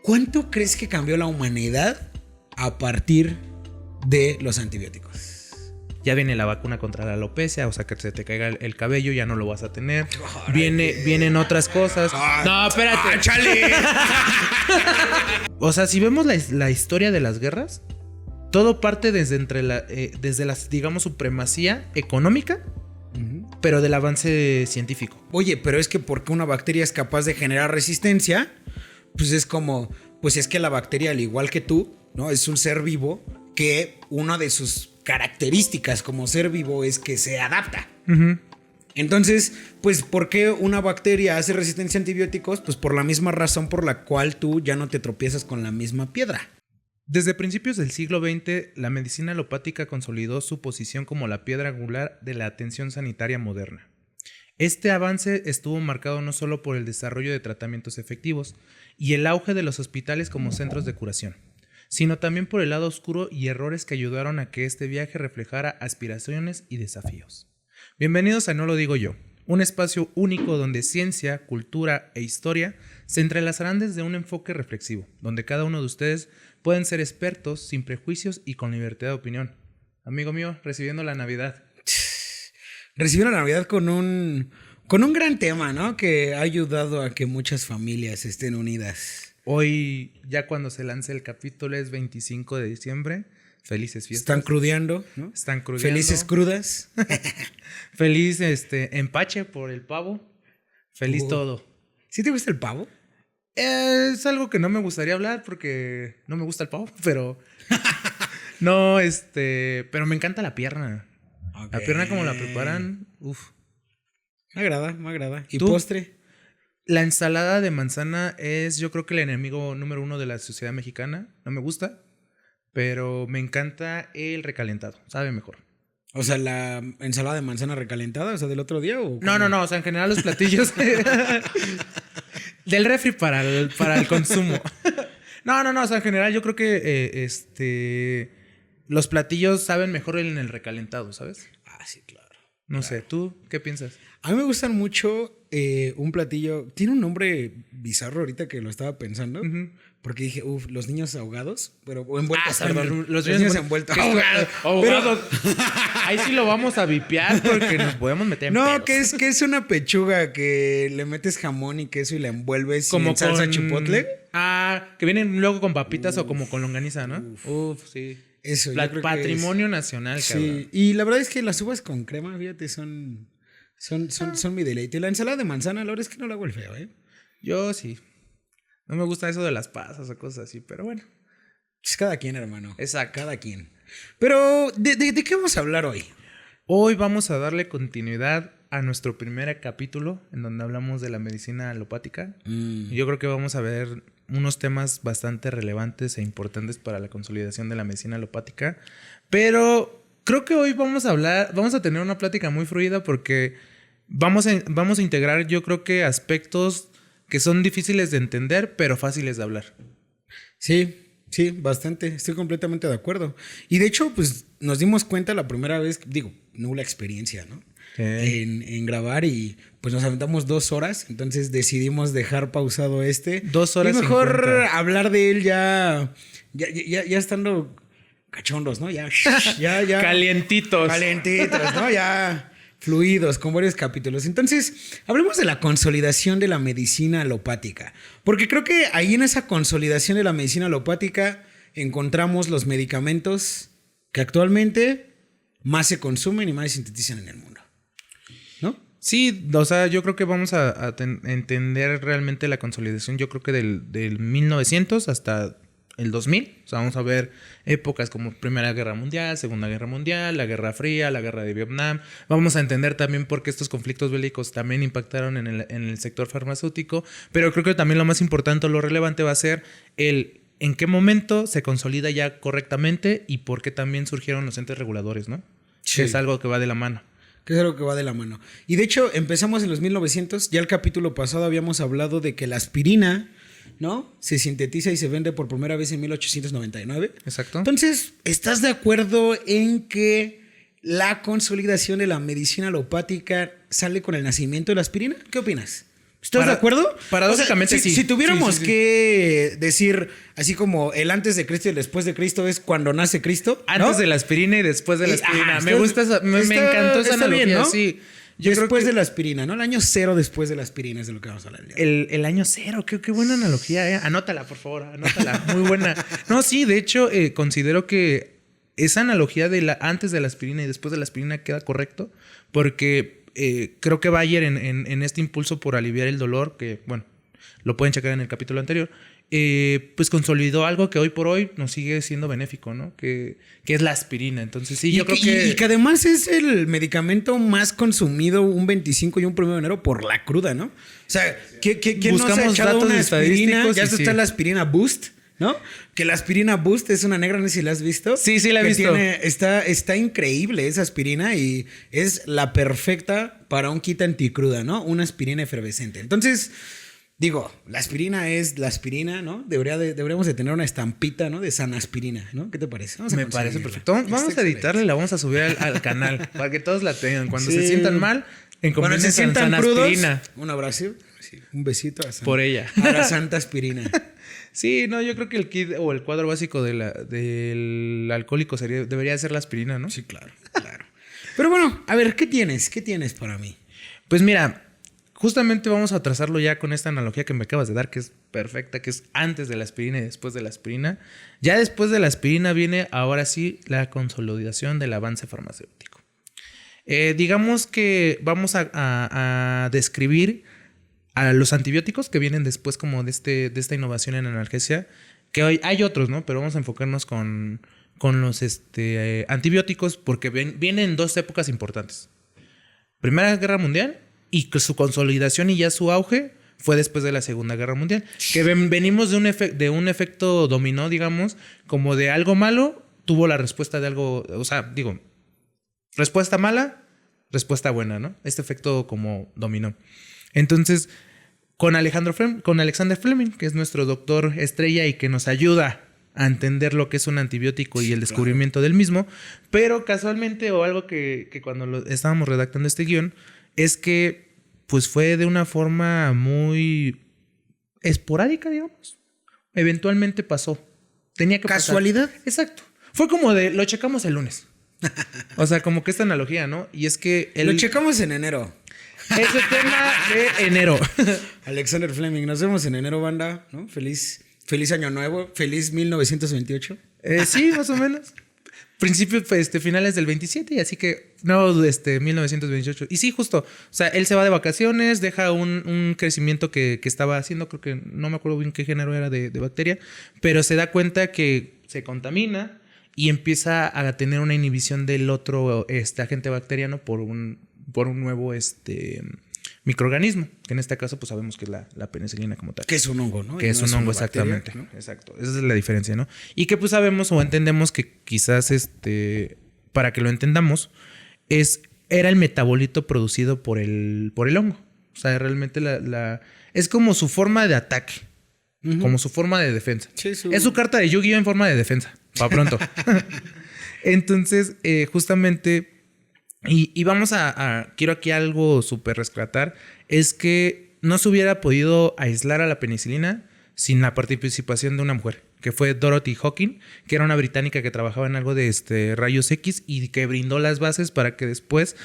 ¿Cuánto crees que cambió la humanidad a partir de los antibióticos? Ya viene la vacuna contra la alopecia, o sea, que se te caiga el cabello, ya no lo vas a tener. Vienen otras cosas. No, espérate. ¡Chale! O sea, si vemos la historia de las guerras, todo parte desde la, digamos, supremacía económica, pero del avance científico. Oye, pero es que porque una bacteria es capaz de generar resistencia, pues es como, pues es que la bacteria, al igual que tú, ¿no? Es un ser vivo que una de sus características como ser vivo es que se adapta. Entonces, pues, ¿por qué una bacteria hace resistencia a antibióticos? Pues por la misma razón por la cual tú ya no te tropiezas con la misma piedra. Desde principios del siglo XX, la medicina alopática consolidó su posición como la piedra angular de la atención sanitaria moderna. Este avance estuvo marcado no solo por el desarrollo de tratamientos efectivos y el auge de los hospitales como centros de curación, sino también por el lado oscuro y errores que ayudaron a que este viaje reflejara aspiraciones y desafíos. Bienvenidos a No lo digo yo, un espacio único donde ciencia, cultura e historia se entrelazarán desde un enfoque reflexivo, donde cada uno de ustedes pueden ser expertos, sin prejuicios y con libertad de opinión. Amigo mío, recibiendo la Navidad. Recibiendo la Navidad con un gran tema, ¿no? Que ha ayudado a que muchas familias estén unidas. Hoy, ya cuando se lance el capítulo, es 25 de diciembre. Felices fiestas. Están crudeando, ¿no? Están crudeando. Felices crudas. Feliz empache por el pavo. Feliz todo. ¿Sí te gusta el pavo? Es algo que no me gustaría hablar porque no me gusta el pavo, pero... no, pero me encanta la pierna. Okay. La pierna como la preparan, uff. Me agrada. ¿Y ¿tú? Postre? La ensalada de manzana es, yo creo que el enemigo número 1 de la sociedad mexicana. No me gusta, pero me encanta el recalentado. Sabe mejor. O sea, la ensalada de manzana recalentada, o sea, del otro día o... No, o sea, en general los platillos del refri para el consumo. No, o sea, en general yo creo que los platillos saben mejor en el recalentado, ¿sabes? Ah, sí, claro. No sé, ¿tú qué piensas? A mí me gustan mucho un platillo... Tiene un nombre bizarro ahorita que lo estaba pensando. Porque dije, los niños ahogados. O envueltos. Perdón, los niños envueltos. Ahogados. Ahí sí lo vamos a vipear porque nos podemos meter en pedos. Que es una pechuga que le metes jamón y queso y la envuelves como en salsa chipotle. Que vienen luego con papitas o como con longaniza, ¿no? Uf, sí. Eso, patrimonio nacional, cabrón. Sí, y la verdad es que las uvas con crema, fíjate, son mi deleite. Y la ensalada de manzana, la verdad es que no la hago el feo, ¿eh? Yo sí. No me gusta eso de las pasas o cosas así, pero bueno. Es cada quien, hermano. Exacto. Cada quien. Pero, ¿de qué vamos a hablar hoy? Hoy vamos a darle continuidad a nuestro primer capítulo, en donde hablamos de la medicina alopática. Yo creo que vamos a ver unos temas bastante relevantes e importantes para la consolidación de la medicina alopática. Pero creo que hoy vamos a tener una plática muy fluida porque vamos a integrar, yo creo que aspectos que son difíciles de entender, pero fáciles de hablar. Sí, bastante. Estoy completamente de acuerdo. Y de hecho, pues nos dimos cuenta la primera vez, nula experiencia, ¿no? En grabar y pues nos aventamos 2 horas. Entonces decidimos dejar pausado 2 horas. Y mejor 50. hablar de él ya estando cachondos, ¿no? Ya. Calientitos, ¿no? Ya fluidos, con varios capítulos. Entonces, hablemos de la consolidación de la medicina alopática. Porque creo que ahí en esa consolidación de la medicina alopática encontramos los medicamentos que actualmente más se consumen y más se sintetizan en el mundo. ¿No? Sí, o sea, yo creo que vamos a entender realmente la consolidación, yo creo que del 1900 hasta el 2000. O sea, vamos a ver épocas como Primera Guerra Mundial, Segunda Guerra Mundial, la Guerra Fría, la Guerra de Vietnam. Vamos a entender también por qué estos conflictos bélicos también impactaron en el sector farmacéutico. Pero creo que también lo más importante, lo relevante va a ser en qué momento se consolida ya correctamente y por qué también surgieron los entes reguladores, ¿no? Sí. Que es algo que va de la mano. Y de hecho, empezamos en los 1900. Ya el capítulo pasado habíamos hablado de que la aspirina, ¿no? Se sintetiza y se vende por primera vez en 1899. Exacto. Entonces, ¿estás de acuerdo en que la consolidación de la medicina alopática sale con el nacimiento de la aspirina? ¿Qué opinas? ¿Estás de acuerdo? Paradójicamente, o sea, sí. Si tuviéramos Sí. que decir, así como el antes de Cristo y el después de Cristo es cuando nace Cristo, ¿no? Antes de la aspirina y después de la aspirina. Me estás- gusta me encantó esa está analogía, bien, ¿no? sí. Yo Después creo que de la aspirina, ¿no? El año 0 después de la aspirina es de lo que vamos a hablar el día de hoy. el año 0, qué buena analogía, ¿eh? Anótala, por favor, anótala. Muy buena. No, sí, de hecho, considero que esa analogía de antes de la aspirina y después de la aspirina queda correcto, porque creo que Bayer en este impulso por aliviar el dolor, que, bueno, lo pueden checar en el capítulo anterior, pues consolidó algo que hoy por hoy nos sigue siendo benéfico, ¿no? Que es la aspirina. Entonces, sí, yo creo que... Y que además es el medicamento más consumido un 25 y un 1 de enero por la cruda, ¿no? O sea, ¿quién no se ha Buscamos echado datos una aspirina? estadísticos Ya y está sí. la aspirina Boost, ¿no? Que la aspirina Boost es una negra, no sé si la has visto. Sí, la he Que visto. Está increíble esa aspirina y es la perfecta para un kit anticruda, ¿no? Una aspirina efervescente. Entonces, digo, la aspirina es la aspirina, ¿no? Deberíamos de tener una estampita, ¿no? De Sanaspirina, ¿no? ¿Qué te parece? Vamos a Me parece conseguirla. perfecto. Vamos Está a editarla excelente. y la vamos a subir al canal para que todos la tengan. Cuando Sí. se sientan mal, Cuando se sientan crudos, aspirina un abrazo, sí, un besito a por ella. a la santa aspirina. Sí, no, yo creo que el kit o el cuadro básico del alcohólico debería ser la aspirina, ¿no? Sí, claro. Pero bueno, a ver, ¿qué tienes? ¿Qué tienes para mí? Pues mira, justamente vamos a trazarlo ya con esta analogía que me acabas de dar, que es perfecta, que es antes de la aspirina y después de la aspirina. Ya después de la aspirina viene ahora sí la consolidación del avance farmacéutico. Digamos que vamos a describir a los antibióticos que vienen después como de esta innovación en analgesia, que hoy hay otros, ¿no? Pero vamos a enfocarnos con los antibióticos porque vienen dos épocas importantes. Primera Guerra Mundial y que su consolidación y ya su auge fue después de la Segunda Guerra Mundial. Que venimos de un efecto dominó, digamos, como de algo malo, tuvo la respuesta de algo, o sea, digo, respuesta mala, respuesta buena, ¿no? Este efecto como dominó. Entonces, con Alexander Fleming, que es nuestro doctor estrella y que nos ayuda a entender lo que es un antibiótico y el descubrimiento del mismo, pero casualmente, o algo que cuando estábamos redactando este guión, es que pues fue de una forma muy esporádica, digamos. Eventualmente pasó. Tenía que pasar. ¿Casualidad? Exacto. Fue como de, lo checamos el lunes. O sea, como que esta analogía, ¿no? Y es que... Lo checamos en enero. Ese tema de enero. Alexander Fleming, nos vemos en enero, banda, ¿no? Feliz año nuevo, feliz 1928. Sí, más o menos. Principios, finales del 27, y así que, no, 1928. Y sí, justo, o sea, él se va de vacaciones, deja un crecimiento que estaba haciendo, creo que no me acuerdo bien qué género era de bacteria, pero se da cuenta que se contamina y empieza a tener una inhibición del otro agente bacteriano por un nuevo microorganismo, que en este caso pues sabemos que es la penicilina como tal. Que es un hongo, ¿no? Que es un hongo, exactamente. Bacteria, ¿no? Exacto. Esa es la diferencia, ¿no? Y que pues sabemos o entendemos que quizás para que lo entendamos, era el metabolito producido por el hongo. O sea, realmente es como su forma de ataque. Uh-huh. Como su forma de defensa. Sí, es su carta de Yu-Gi-Oh en forma de defensa. Para pronto. Entonces, justamente... Y vamos quiero aquí algo súper rescatar, es que no se hubiera podido aislar a la penicilina sin la participación de una mujer, que fue Dorothy Hawking, que era una británica que trabajaba en algo de rayos X y que brindó las bases para que después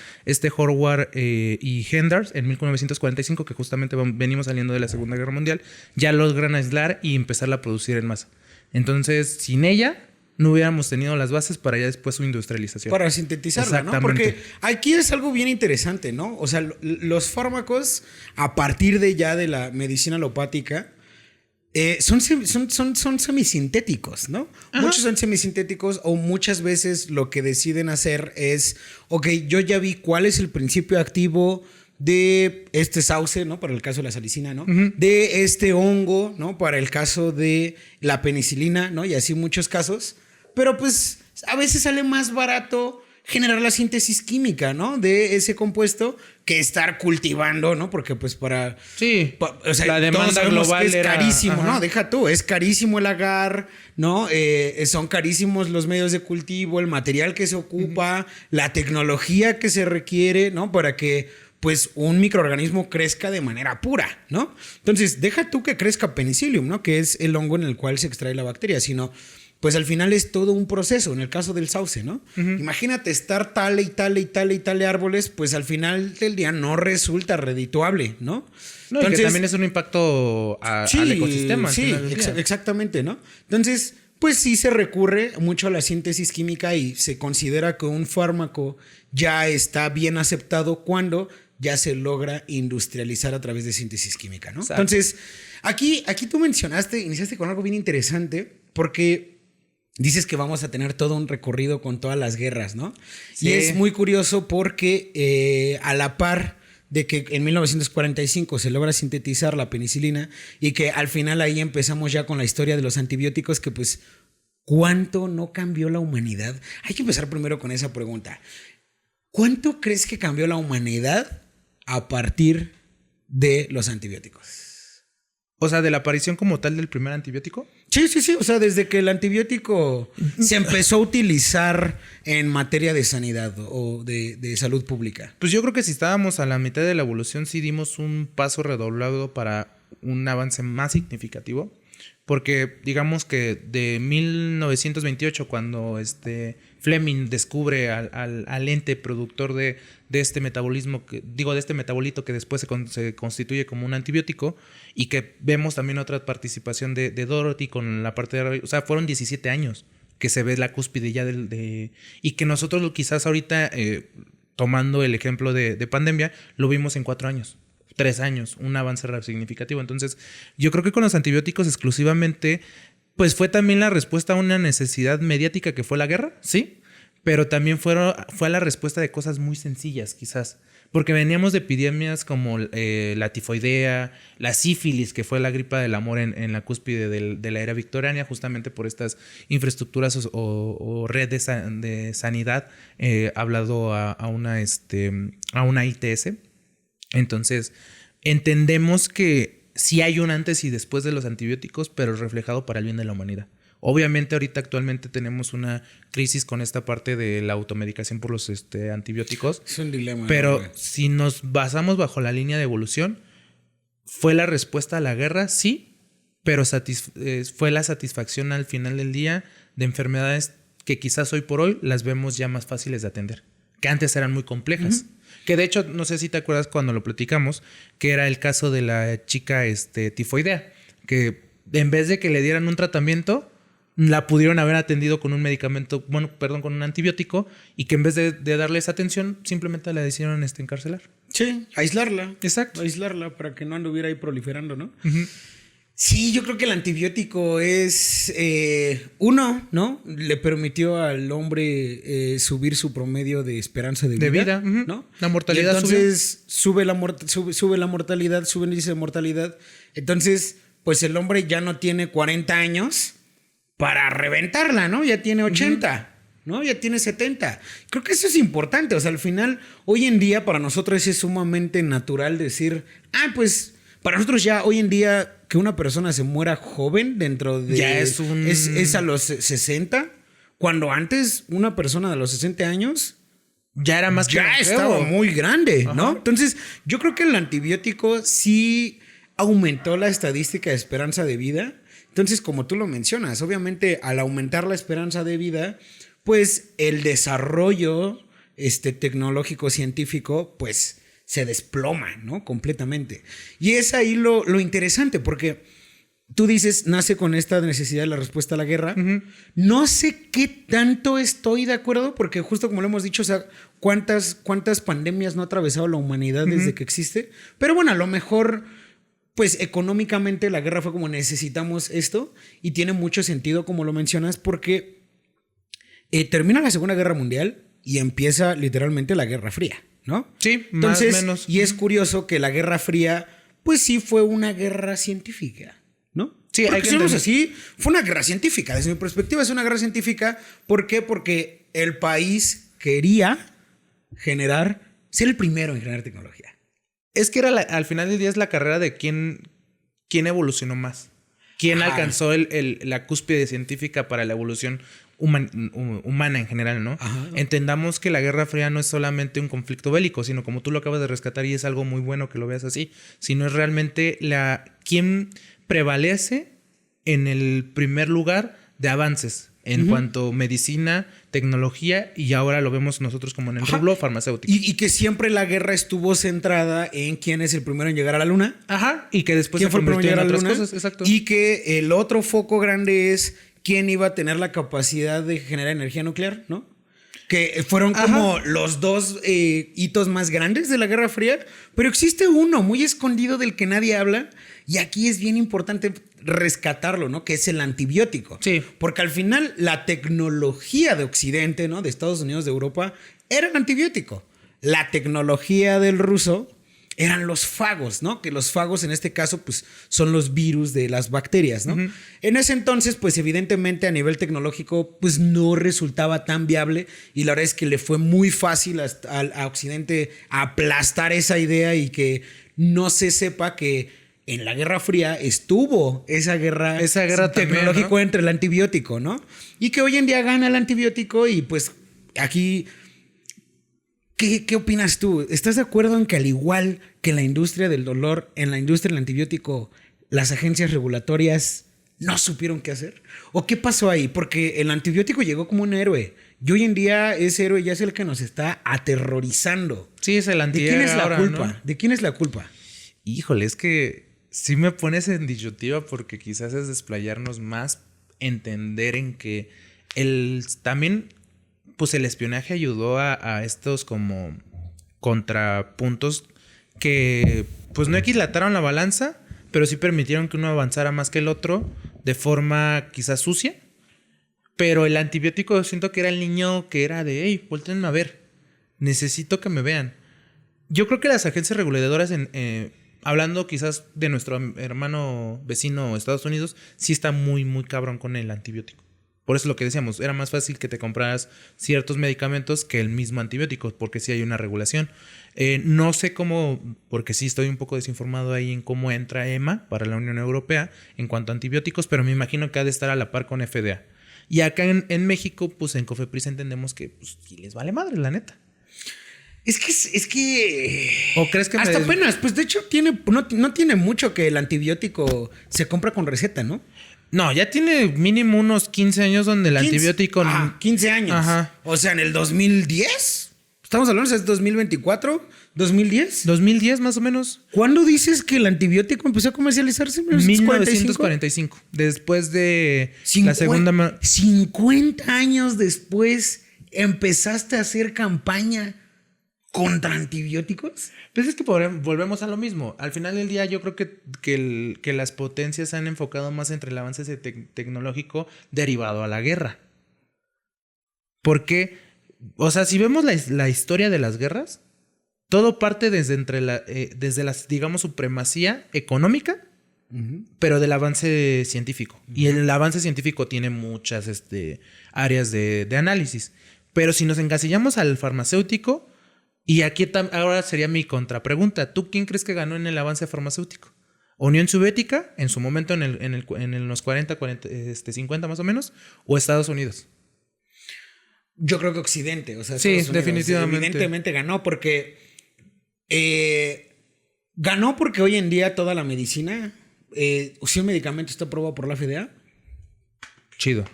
Howard y Henders en 1945, que justamente venimos saliendo de la Segunda Guerra Mundial, ya logran aislar y empezarla a producir en masa. Entonces, sin ella... no hubiéramos tenido las bases para ya después su industrialización. Para sintetizarla, ¿no? Porque aquí es algo bien interesante, ¿no? O sea, los fármacos, a partir de la medicina alopática, son semisintéticos, ¿no? Ajá. Muchos son semisintéticos o muchas veces lo que deciden hacer es, ok, yo ya vi cuál es el principio activo de este sauce, ¿no? Para el caso de la salicina, ¿no? Uh-huh. De este hongo, ¿no? Para el caso de la penicilina, ¿no? Y así muchos casos. Pero pues a veces sale más barato generar la síntesis química, ¿no? De ese compuesto que estar cultivando, ¿no? Porque pues para... Sí, o sea, la demanda global es carísimo, ajá. ¿no? Deja tú, es carísimo el agar, ¿no? Son carísimos los medios de cultivo, el material que se ocupa, uh-huh. La tecnología que se requiere, ¿no? Para que pues un microorganismo crezca de manera pura, ¿no? Entonces, deja tú que crezca Penicillium, ¿no? Que es el hongo en el cual se extrae la bacteria, sino pues al final es todo un proceso, en el caso del sauce, ¿no? Imagínate estar tale y tale y tale y tale árboles, pues al final del día no resulta redituable, ¿no? No, entonces, y que también es un impacto al ecosistema. Sí, exactamente, ¿no? Entonces, pues sí se recurre mucho a la síntesis química y se considera que un fármaco ya está bien aceptado cuando ya se logra industrializar a través de síntesis química, ¿no? Exacto. Entonces, aquí tú iniciaste con algo bien interesante, porque dices que vamos a tener todo un recorrido con todas las guerras, ¿no? Sí. Y es muy curioso porque a la par de que en 1945 se logra sintetizar la penicilina y que al final ahí empezamos ya con la historia de los antibióticos, que pues, ¿cuánto no cambió la humanidad? Hay que empezar primero con esa pregunta. ¿Cuánto crees que cambió la humanidad a partir de los antibióticos? O sea, ¿de la aparición como tal del primer antibiótico? Sí. O sea, desde que el antibiótico se empezó a utilizar en materia de sanidad o de salud pública. Pues yo creo que si estábamos a la mitad de la evolución, sí dimos un paso redoblado para un avance más significativo. Porque digamos que de 1928, cuando Fleming descubre al ente productor de este metabolismo, de este metabolito que después se constituye como un antibiótico, y que vemos también otra participación de Dorothy con la parte de... O sea, fueron 17 años que se ve la cúspide ya y que nosotros quizás ahorita, tomando el ejemplo de pandemia, lo vimos en 4 años. 3 años, un avance significativo. Entonces, yo creo que con los antibióticos exclusivamente, pues fue también la respuesta a una necesidad mediática que fue la guerra, sí, pero también fue la respuesta de cosas muy sencillas, quizás. Porque veníamos de epidemias como la tifoidea, la sífilis, que fue la gripa del amor en la cúspide de la era victoriana, justamente por estas infraestructuras o red de sanidad, hablado a una ITS. Entonces, entendemos que sí hay un antes y después de los antibióticos, pero reflejado para el bien de la humanidad. Obviamente, ahorita actualmente tenemos una crisis con esta parte de la automedicación por los antibióticos. Es un dilema. Pero si nos basamos bajo la línea de evolución, ¿fue la respuesta a la guerra? Sí, pero fue la satisfacción al final del día de enfermedades que quizás hoy por hoy las vemos ya más fáciles de atender, que antes eran muy complejas. Que de hecho, no sé si te acuerdas cuando lo platicamos, que era el caso de la chica tifoidea, que en vez de que le dieran un tratamiento, la pudieron haber atendido con un medicamento, con un antibiótico, y que en vez de darle esa atención, simplemente la decidieron encarcelar. Sí, aislarla. Exacto. Aislarla para que no anduviera ahí proliferando, ¿no? Uh-huh. Sí, yo creo que el antibiótico es ¿no? Le permitió al hombre subir su promedio de esperanza de vida. Uh-huh. ¿No? La mortalidad entonces sube la mortalidad, sube el índice de mortalidad. Entonces, pues el hombre ya no tiene 40 años para reventarla, ¿no? Ya tiene 80. Uh-huh. ¿No? Ya tiene 70. Creo que eso es importante. O sea, al final, hoy en día para nosotros es sumamente natural decir, pues para nosotros ya hoy en día que una persona se muera joven dentro de... Ya es a los 60. Cuando antes una persona de los 60 años... Ya era más que... Ya estaba muy grande, ¿no? Ajá. Entonces, yo creo que el antibiótico sí aumentó la estadística de esperanza de vida. Entonces, como tú lo mencionas, obviamente al aumentar la esperanza de vida, pues el desarrollo tecnológico científico, pues se desploma, ¿no? Completamente. Y es ahí lo interesante, porque tú dices, nace con esta necesidad de la respuesta a la guerra. Uh-huh. No sé qué tanto estoy de acuerdo, porque justo como lo hemos dicho, o sea, cuántas pandemias no ha atravesado la humanidad uh-huh. desde que existe. Pero bueno, a lo mejor, pues económicamente la guerra fue como necesitamos esto, y tiene mucho sentido, como lo mencionas, porque termina la Segunda Guerra Mundial y empieza literalmente la Guerra Fría, ¿no? Sí, entonces, más o menos. Y es curioso que la Guerra Fría, pues sí fue una guerra científica, ¿no? Sí, hay que entender. Así, fue una guerra científica. Desde mi perspectiva es una guerra científica. ¿Por qué? Porque el país quería ser el primero en generar tecnología. Es que al final del día es la carrera de quién evolucionó más. ¿Quién alcanzó la cúspide científica para la evolución humana en general, ¿no? Ajá. Entendamos que la Guerra Fría no es solamente un conflicto bélico, sino como tú lo acabas de rescatar y es algo muy bueno que lo veas así, sino es realmente quién prevalece en el primer lugar de avances en cuanto a medicina, tecnología y ahora lo vemos nosotros como en el rublo farmacéutico. Y que siempre la guerra estuvo centrada en quién es el primero en llegar a la luna. Ajá, y que después ¿Quién se fue el primero en convirtió llegar en a la otras luna? cosas, exacto. Y que el otro foco grande es quién iba a tener la capacidad de generar energía nuclear, ¿no? Que fueron como los dos hitos más grandes de la Guerra Fría, pero existe uno muy escondido del que nadie habla y aquí es bien importante rescatarlo, ¿no? Que es el antibiótico. Sí. Porque al final la tecnología de Occidente, ¿no? De Estados Unidos, de Europa, era el antibiótico. La tecnología del ruso eran los fagos, ¿no? Que los fagos en este caso pues son los virus de las bacterias, ¿no? En ese entonces pues evidentemente a nivel tecnológico pues no resultaba tan viable y la verdad es que le fue muy fácil a Occidente aplastar esa idea y que no se sepa que en la Guerra Fría estuvo esa guerra tecnológica, ¿no? Entre el antibiótico, ¿no? Y que hoy en día gana el antibiótico y pues aquí... ¿Qué opinas tú? ¿Estás de acuerdo en que al igual que en la industria del dolor, en la industria del antibiótico, las agencias regulatorias no supieron qué hacer? ¿O qué pasó ahí? Porque el antibiótico llegó como un héroe y hoy en día ese héroe ya es el que nos está aterrorizando. Sí, es el antihéroe. ¿De quién es la ahora, culpa? ¿no? ¿De quién es la culpa? Híjole, es que sí me pones en disyuntiva porque quizás es desplayarnos más, entender en que también... pues el espionaje ayudó a estos como contrapuntos que pues no equilataron la balanza, pero sí permitieron que uno avanzara más que el otro de forma quizás sucia. Pero el antibiótico siento que era el niño que era de, hey, voltéenme a ver, necesito que me vean. Yo creo que las agencias reguladoras, hablando quizás de nuestro hermano vecino Estados Unidos, sí está muy, muy cabrón con el antibiótico. Por eso es lo que decíamos, era más fácil que te compraras ciertos medicamentos que el mismo antibiótico, porque sí hay una regulación. No sé cómo, porque sí estoy un poco desinformado ahí en cómo entra EMA para la Unión Europea en cuanto a antibióticos, pero me imagino que ha de estar a la par con FDA. Y acá en México, pues en Cofepris entendemos que pues, sí les vale madre, la neta. Es que ¿O crees que hasta apenas, pues de hecho no tiene mucho que el antibiótico se compra con receta, ¿no? No, ya tiene mínimo unos 15 años donde el 15, antibiótico... 15 años. Ajá. O sea, en el 2010. Estamos hablando, ¿es 2024? ¿2010? 2010 más o menos. ¿Cuándo dices que el antibiótico empezó a comercializarse? 1945. Después de la segunda... 50 años después empezaste a hacer campaña contra antibióticos. Pues es que volvemos a lo mismo. Al final del día yo creo que las potencias se han enfocado más entre el avance tecnológico derivado a la guerra. Porque, o sea, si vemos la historia de las guerras, todo parte desde la, digamos, supremacía económica, pero del avance científico. Y el avance científico tiene muchas áreas de análisis. Pero si nos encasillamos al farmacéutico... Y aquí ahora sería mi contrapregunta. ¿Tú quién crees que ganó en el avance farmacéutico? ¿Unión Soviética en su momento en los 40, 50 más o menos? ¿O Estados Unidos? Yo creo que Occidente. O sea, sí, Estados Unidos, definitivamente. Evidentemente ganó porque... ganó porque hoy en día toda la medicina... si un medicamento está aprobado por la FDA... Chido.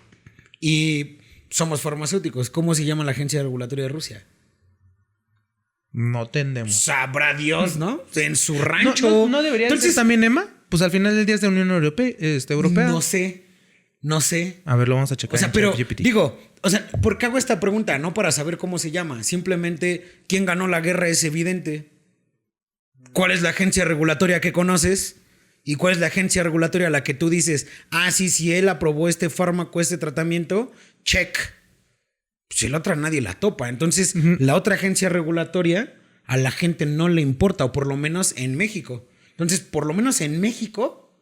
Y somos farmacéuticos. ¿Cómo se llama la agencia regulatoria de Rusia? No tendemos. Sabrá Dios, ¿no? En su rancho. ¿No debería ser también EMA? Pues al final del día es de Unión Europea. No sé. A ver, lo vamos a checar. O sea, pero digo, o sea, ¿por qué hago esta pregunta? No para saber cómo se llama. Simplemente, ¿quién ganó la guerra? Es evidente. ¿Cuál es la agencia regulatoria que conoces? ¿Y cuál es la agencia regulatoria a la que tú dices, sí, él aprobó este fármaco, este tratamiento, check? Si la otra nadie la topa. Entonces, la otra agencia regulatoria a la gente no le importa, o por lo menos en México. Entonces, por lo menos en México,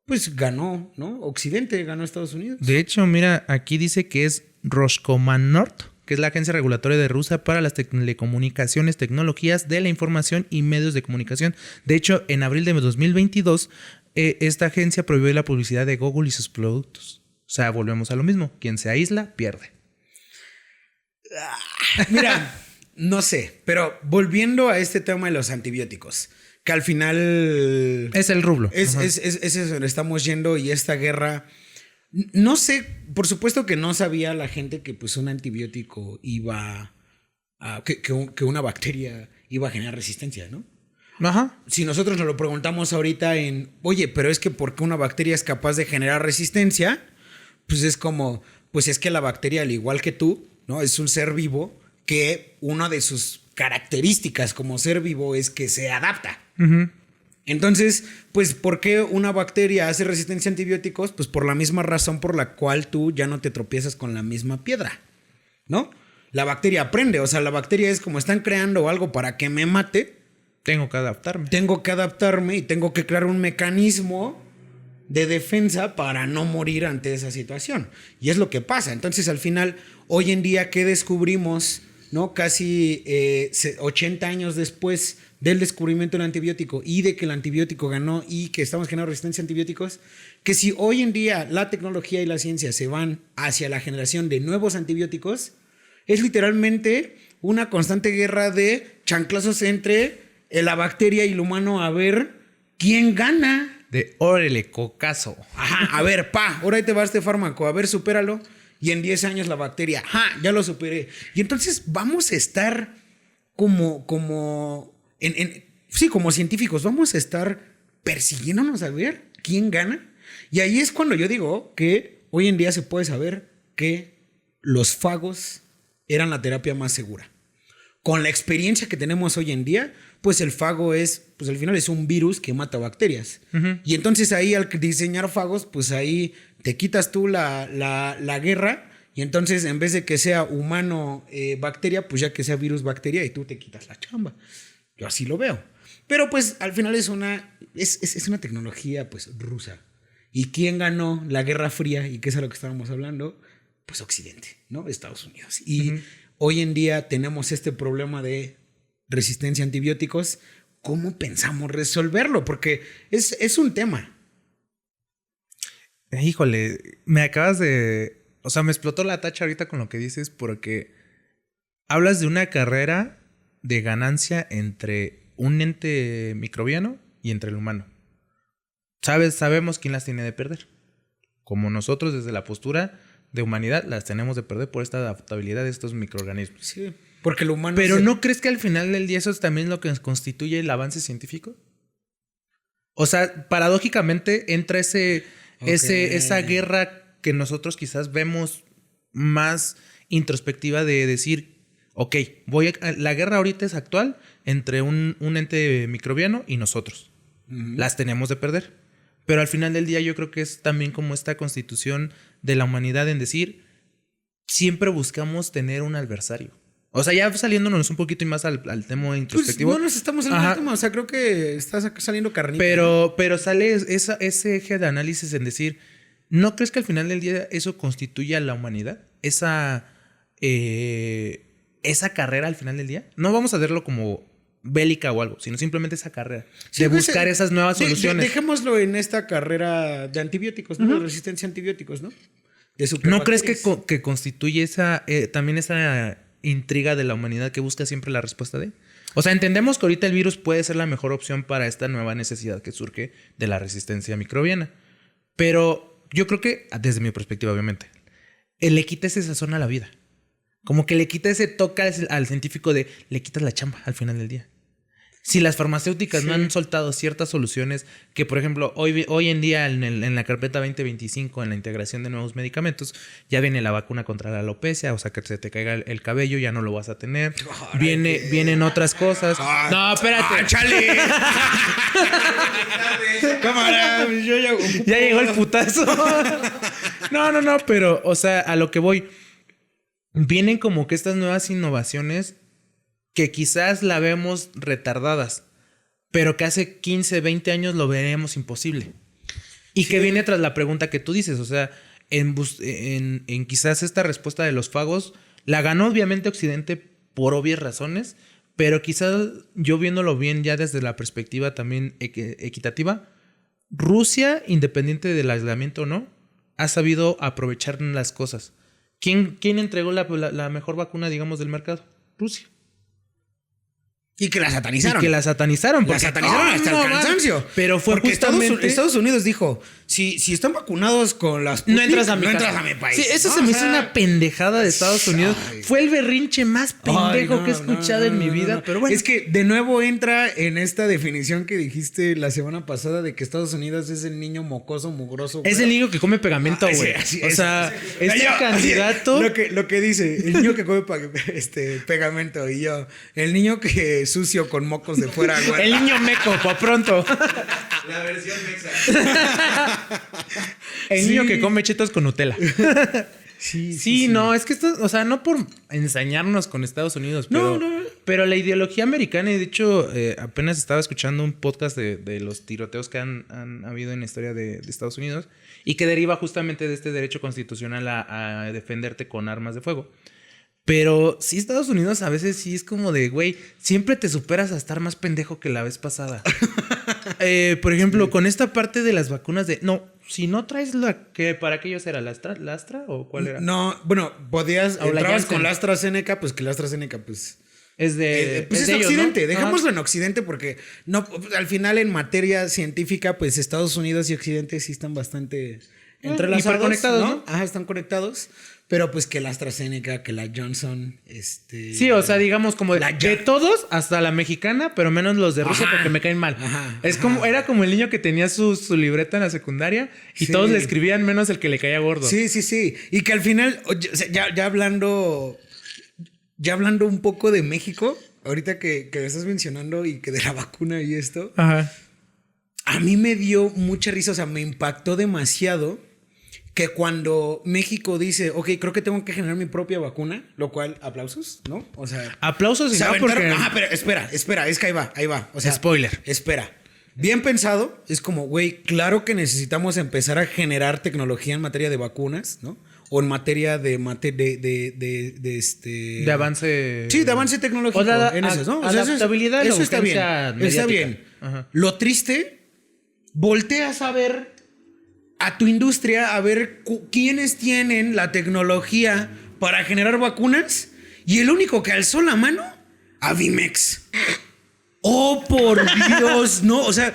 pues ganó, ¿no? Occidente ganó Estados Unidos. De hecho, mira, aquí dice que es Roskomnadzor, que es la agencia regulatoria de Rusia para las telecomunicaciones, tecnologías de la información y medios de comunicación. De hecho, en abril de 2022, esta agencia prohibió la publicidad de Google y sus productos. O sea, volvemos a lo mismo. Quien se aísla, pierde. Mira, no sé, pero volviendo a este tema de los antibióticos, que al final Es el rublo. es eso donde estamos yendo y esta guerra. No sé, por supuesto que no sabía la gente que pues un antibiótico iba a, que una bacteria iba a generar resistencia, ¿no? Ajá. Si nosotros nos lo preguntamos ahorita oye, pero es que ¿por qué una bacteria es capaz de generar resistencia? Pues es como, pues es que la bacteria, al igual que tú, ¿no? Es un ser vivo que una de sus características como ser vivo es que se adapta. Uh-huh. Entonces, pues, ¿por qué una bacteria hace resistencia a antibióticos? Pues por la misma razón por la cual tú ya no te tropiezas con la misma piedra, ¿no? La bacteria aprende, o sea, la bacteria es como están creando algo para que me mate. Tengo que adaptarme. Tengo que adaptarme y tengo que crear un mecanismo de defensa para no morir ante esa situación. Y es lo que pasa. Entonces, al final, hoy en día, ¿qué descubrimos? ¿No? Casi 80 años después del descubrimiento del antibiótico y de que el antibiótico ganó y que estamos generando resistencia a antibióticos, que si hoy en día la tecnología y la ciencia se van hacia la generación de nuevos antibióticos, es literalmente una constante guerra de chanclazos entre la bacteria y el humano a ver quién gana. De órale, cocazo. Ajá, a ver, ahora ahí te va este fármaco, a ver, supéralo. Y en 10 años la bacteria, ya lo superé. Y entonces vamos a estar como científicos, vamos a estar persiguiéndonos a ver quién gana. Y ahí es cuando yo digo que hoy en día se puede saber que los fagos eran la terapia más segura. Con la experiencia que tenemos hoy en día, pues el fago pues al final es un virus que mata bacterias. Uh-huh. Y entonces ahí al diseñar fagos, pues ahí te quitas tú la guerra y entonces en vez de que sea humano bacteria, pues ya que sea virus bacteria y tú te quitas la chamba. Yo así lo veo. Pero pues al final es una tecnología pues rusa. ¿Y quién ganó la Guerra Fría? ¿Y qué es a lo que estábamos hablando? Pues Occidente, ¿no? Estados Unidos. Y hoy en día tenemos este problema de resistencia a antibióticos. ¿Cómo pensamos resolverlo? Porque es un tema. Híjole, me acabas de... O sea, me explotó la tacha ahorita con lo que dices porque hablas de una carrera de ganancia entre un ente microbiano y entre el humano. Sabemos quién las tiene de perder. Como nosotros desde la postura de humanidad las tenemos de perder por esta adaptabilidad de estos microorganismos. Sí, porque el humano... Pero ¿no crees que al final del día eso es también lo que constituye el avance científico? O sea, paradójicamente entra esa guerra que nosotros quizás vemos más introspectiva de decir, ok, la guerra ahorita es actual entre un ente microbiano y nosotros. Uh-huh. Las tenemos de perder. Pero al final del día yo creo que es también como esta constitución de la humanidad en decir, siempre buscamos tener un adversario. O sea, ya saliéndonos un poquito más al tema introspectivo. Pues no nos estamos saliendo del tema. O sea, creo que está saliendo carnita. Pero sale ese eje de análisis en decir, ¿no crees que al final del día eso constituye a la humanidad? Esa carrera al final del día. No vamos a verlo como bélica o algo, sino simplemente esa carrera. Sí, de buscar esas nuevas soluciones. Dejémoslo en esta carrera de antibióticos, ¿no? Uh-huh. De resistencia a antibióticos, ¿no? ¿No crees que constituye también esa intriga de la humanidad que busca siempre la respuesta de? O sea, entendemos que ahorita el virus puede ser la mejor opción para esta nueva necesidad que surge de la resistencia microbiana. Pero yo creo que, desde mi perspectiva, obviamente, le quita esa sazón a la vida. Como que le quita ese toque al científico de le quitas la chamba al final del día. Si las farmacéuticas no han soltado ciertas soluciones que, por ejemplo, hoy en día en la carpeta 2025, en la integración de nuevos medicamentos, ya viene la vacuna contra la alopecia, o sea, que se te caiga el cabello, ya no lo vas a tener. Vienen otras cosas. No, espérate. ¡Chale! Cámara, ya llegó el putazo. No, pero, o sea, a lo que voy... Vienen como que estas nuevas innovaciones que quizás la vemos retardadas, pero que hace 15, 20 años lo veríamos imposible. Y que viene tras la pregunta que tú dices, o sea, en quizás esta respuesta de los fagos, la ganó obviamente Occidente por obvias razones, pero quizás yo viéndolo bien ya desde la perspectiva también equitativa, Rusia, independiente del aislamiento o no, ha sabido aprovechar las cosas. ¿Quién entregó la mejor vacuna, digamos, del mercado? Rusia. Y que la satanizaron. Y que la satanizaron. La satanizaron hasta el cansancio. Pero fue porque justamente... Estados Unidos dijo, si están vacunados con las no entras a mi país. Sí, eso se me hizo una pendejada de Estados Unidos. Fue el berrinche más pendejo que he escuchado en mi vida. Pero bueno. Es que de nuevo entra en esta definición que dijiste la semana pasada de que Estados Unidos es el niño mocoso, mugroso. Es el niño que come pegamento, güey. O sea, este candidato... Lo que dice, el niño que come pegamento. Y yo, el niño que sucio con mocos de fuera, güey. El niño meco, por pronto. La versión mexa. El niño que come chetos con Nutella. Sí, no, es que esto, o sea, no por ensañarnos con Estados Unidos, pero la ideología americana, y de hecho, apenas estaba escuchando un podcast de los tiroteos que han habido en la historia de Estados Unidos y que deriva justamente de este derecho constitucional a defenderte con armas de fuego. Pero sí, Estados Unidos a veces sí es como de, güey, siempre te superas a estar más pendejo que la vez pasada. Por ejemplo, con esta parte de las vacunas de... No, si no traes la... que ¿para qué ellos era? ¿La Astra o cuál era? No, bueno, entrabas con la AstraZeneca, pues que la AstraZeneca, pues... Es de... pues es de Occidente, ellos, ¿no? dejémoslo en Occidente porque no, al final en materia científica, pues Estados Unidos y Occidente sí están bastante entrelazados. Hiperconectados, ¿no? Ajá, están conectados. Pero pues que la AstraZeneca, que la Johnson, Sí, o sea, digamos como de todos hasta la mexicana, pero menos los de Rusia porque me caen mal. Era como el niño que tenía su libreta en la secundaria y todos le escribían menos el que le caía gordo. Sí. Y que al final, o sea, ya hablando un poco de México, ahorita que lo estás mencionando y que de la vacuna y esto, a mí me dio mucha risa, o sea, me impactó demasiado que cuando México dice, ok, creo que tengo que generar mi propia vacuna, lo cual, aplausos, ¿no? O sea... Aplausos y no porque... pero espera, es que ahí va. O sea, spoiler. Espera. Bien pensado, es como, güey, claro que necesitamos empezar a generar tecnología en materia de vacunas, ¿no? O en materia de avance... Sí, de avance tecnológico en eso, ¿no? O sea, adaptabilidad. Eso está bien. Está bien. Ajá. Lo triste, volteas a ver a tu industria, a ver quiénes tienen la tecnología para generar vacunas, y el único que alzó la mano, Avimex. ¡Oh, por Dios! No, o sea,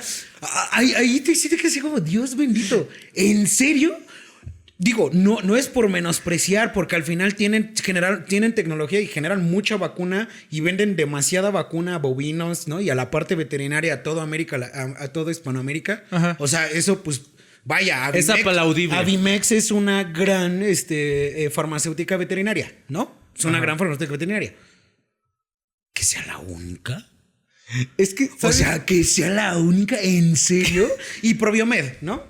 ahí te hiciste que así como, Dios bendito. ¿En serio? Digo, no es por menospreciar, porque al final tienen tecnología y generan mucha vacuna y venden demasiada vacuna a bovinos, ¿no? Y a la parte veterinaria, a toda América, a toda Hispanoamérica. Ajá. O sea, eso pues... Vaya, es aplaudible. Avimex es una gran farmacéutica veterinaria, ¿no? Es una gran farmacéutica veterinaria. ¿Que sea la única? Es que, ¿sabes? O sea, que sea la única, ¿en serio? Y Proviomed, ¿no?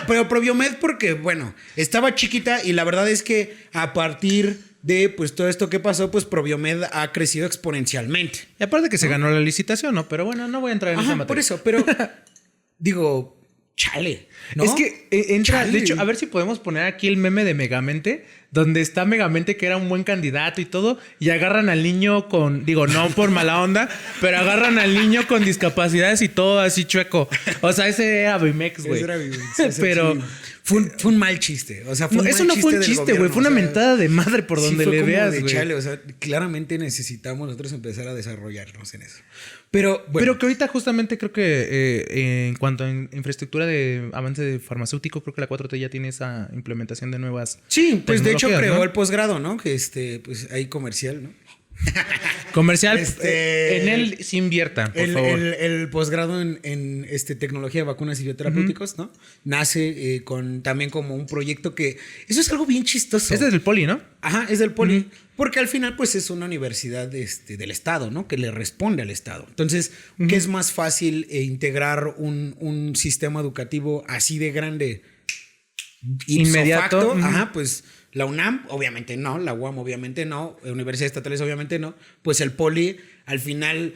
Pero Proviomed porque, bueno, estaba chiquita y la verdad es que a partir de pues todo esto que pasó, pues Proviomed ha crecido exponencialmente. Y aparte que se ganó la licitación, ¿no? Pero bueno, no voy a entrar en esa materia. Por eso, pero digo... Chale, ¿no? Es que entra, de hecho, a ver si podemos poner aquí el meme de Megamente, donde está Megamente, que era un buen candidato y todo, y agarran al niño con, digo, no por mala onda, pero agarran al niño con discapacidades y todo así chueco. O sea, ese era Avimex, güey. Pero fue un mal chiste. O sea, eso no fue un chiste, güey. Fue una mentada de madre por donde le veas, güey. Chale, o sea, claramente necesitamos nosotros empezar a desarrollarnos en eso. Pero que ahorita justamente creo que en cuanto a infraestructura de avance farmacéutico, creo que la 4T ya tiene esa implementación de nuevas. Sí, pues de hecho creó el posgrado, ¿no? Que pues hay comercial, ¿no? Comercial, en él sí inviertan, por favor. El posgrado en tecnología de vacunas y bioterapéuticos, ¿no? Nace también como un proyecto que... Eso es algo bien chistoso. Es del Poli, ¿no? Ajá, es del Poli. Porque al final, pues, es una universidad del Estado, ¿no? Que le responde al Estado. Entonces, ¿qué es más fácil integrar un sistema educativo así de grande? Inmediato. Ajá, pues... La UNAM, obviamente no. La UAM, obviamente no. Universidades estatales, obviamente no. Pues el Poli, al final,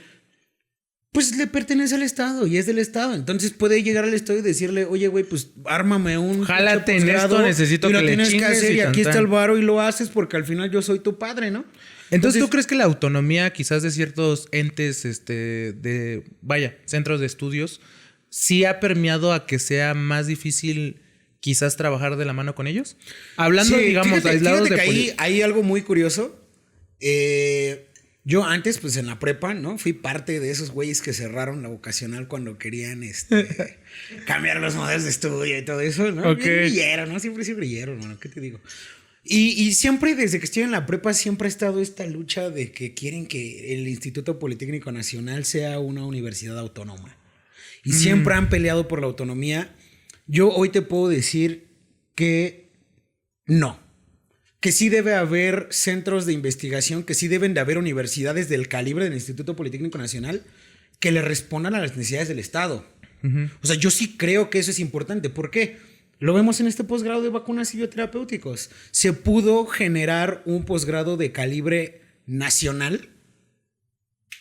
pues le pertenece al Estado y es del Estado. Entonces puede llegar al Estado y decirle, oye, güey, pues ármame un... Jálate en esto, necesito que le chingues. Y lo tienes que hacer y aquí está el varo y lo haces porque al final yo soy tu padre, ¿no? Entonces, ¿tú crees que la autonomía quizás de ciertos entes, centros de estudios, sí ha permeado a que sea más difícil quizás trabajar de la mano con ellos. Hablando, Sí, digamos, fíjate, aislados fíjate de que ahí hay algo muy curioso. Yo antes, pues en la prepa, ¿no? Fui parte de esos güeyes que cerraron la vocacional cuando querían cambiar los modelos de estudio y todo eso, ¿no? Ok. Bien grillero, ¿no? Siempre soy grillero, ¿no? ¿Qué te digo? Y siempre, desde que estoy en la prepa, siempre ha estado esta lucha de que quieren que el Instituto Politécnico Nacional sea una universidad autónoma. Y siempre han peleado por la autonomía. Yo hoy te puedo decir que no. Que sí debe haber centros de investigación, que sí deben de haber universidades del calibre del Instituto Politécnico Nacional que le respondan a las necesidades del Estado. O sea, yo sí creo que eso es importante. ¿Por qué? Lo vemos en este posgrado de vacunas y bioterapéuticos. Se pudo generar un posgrado de calibre nacional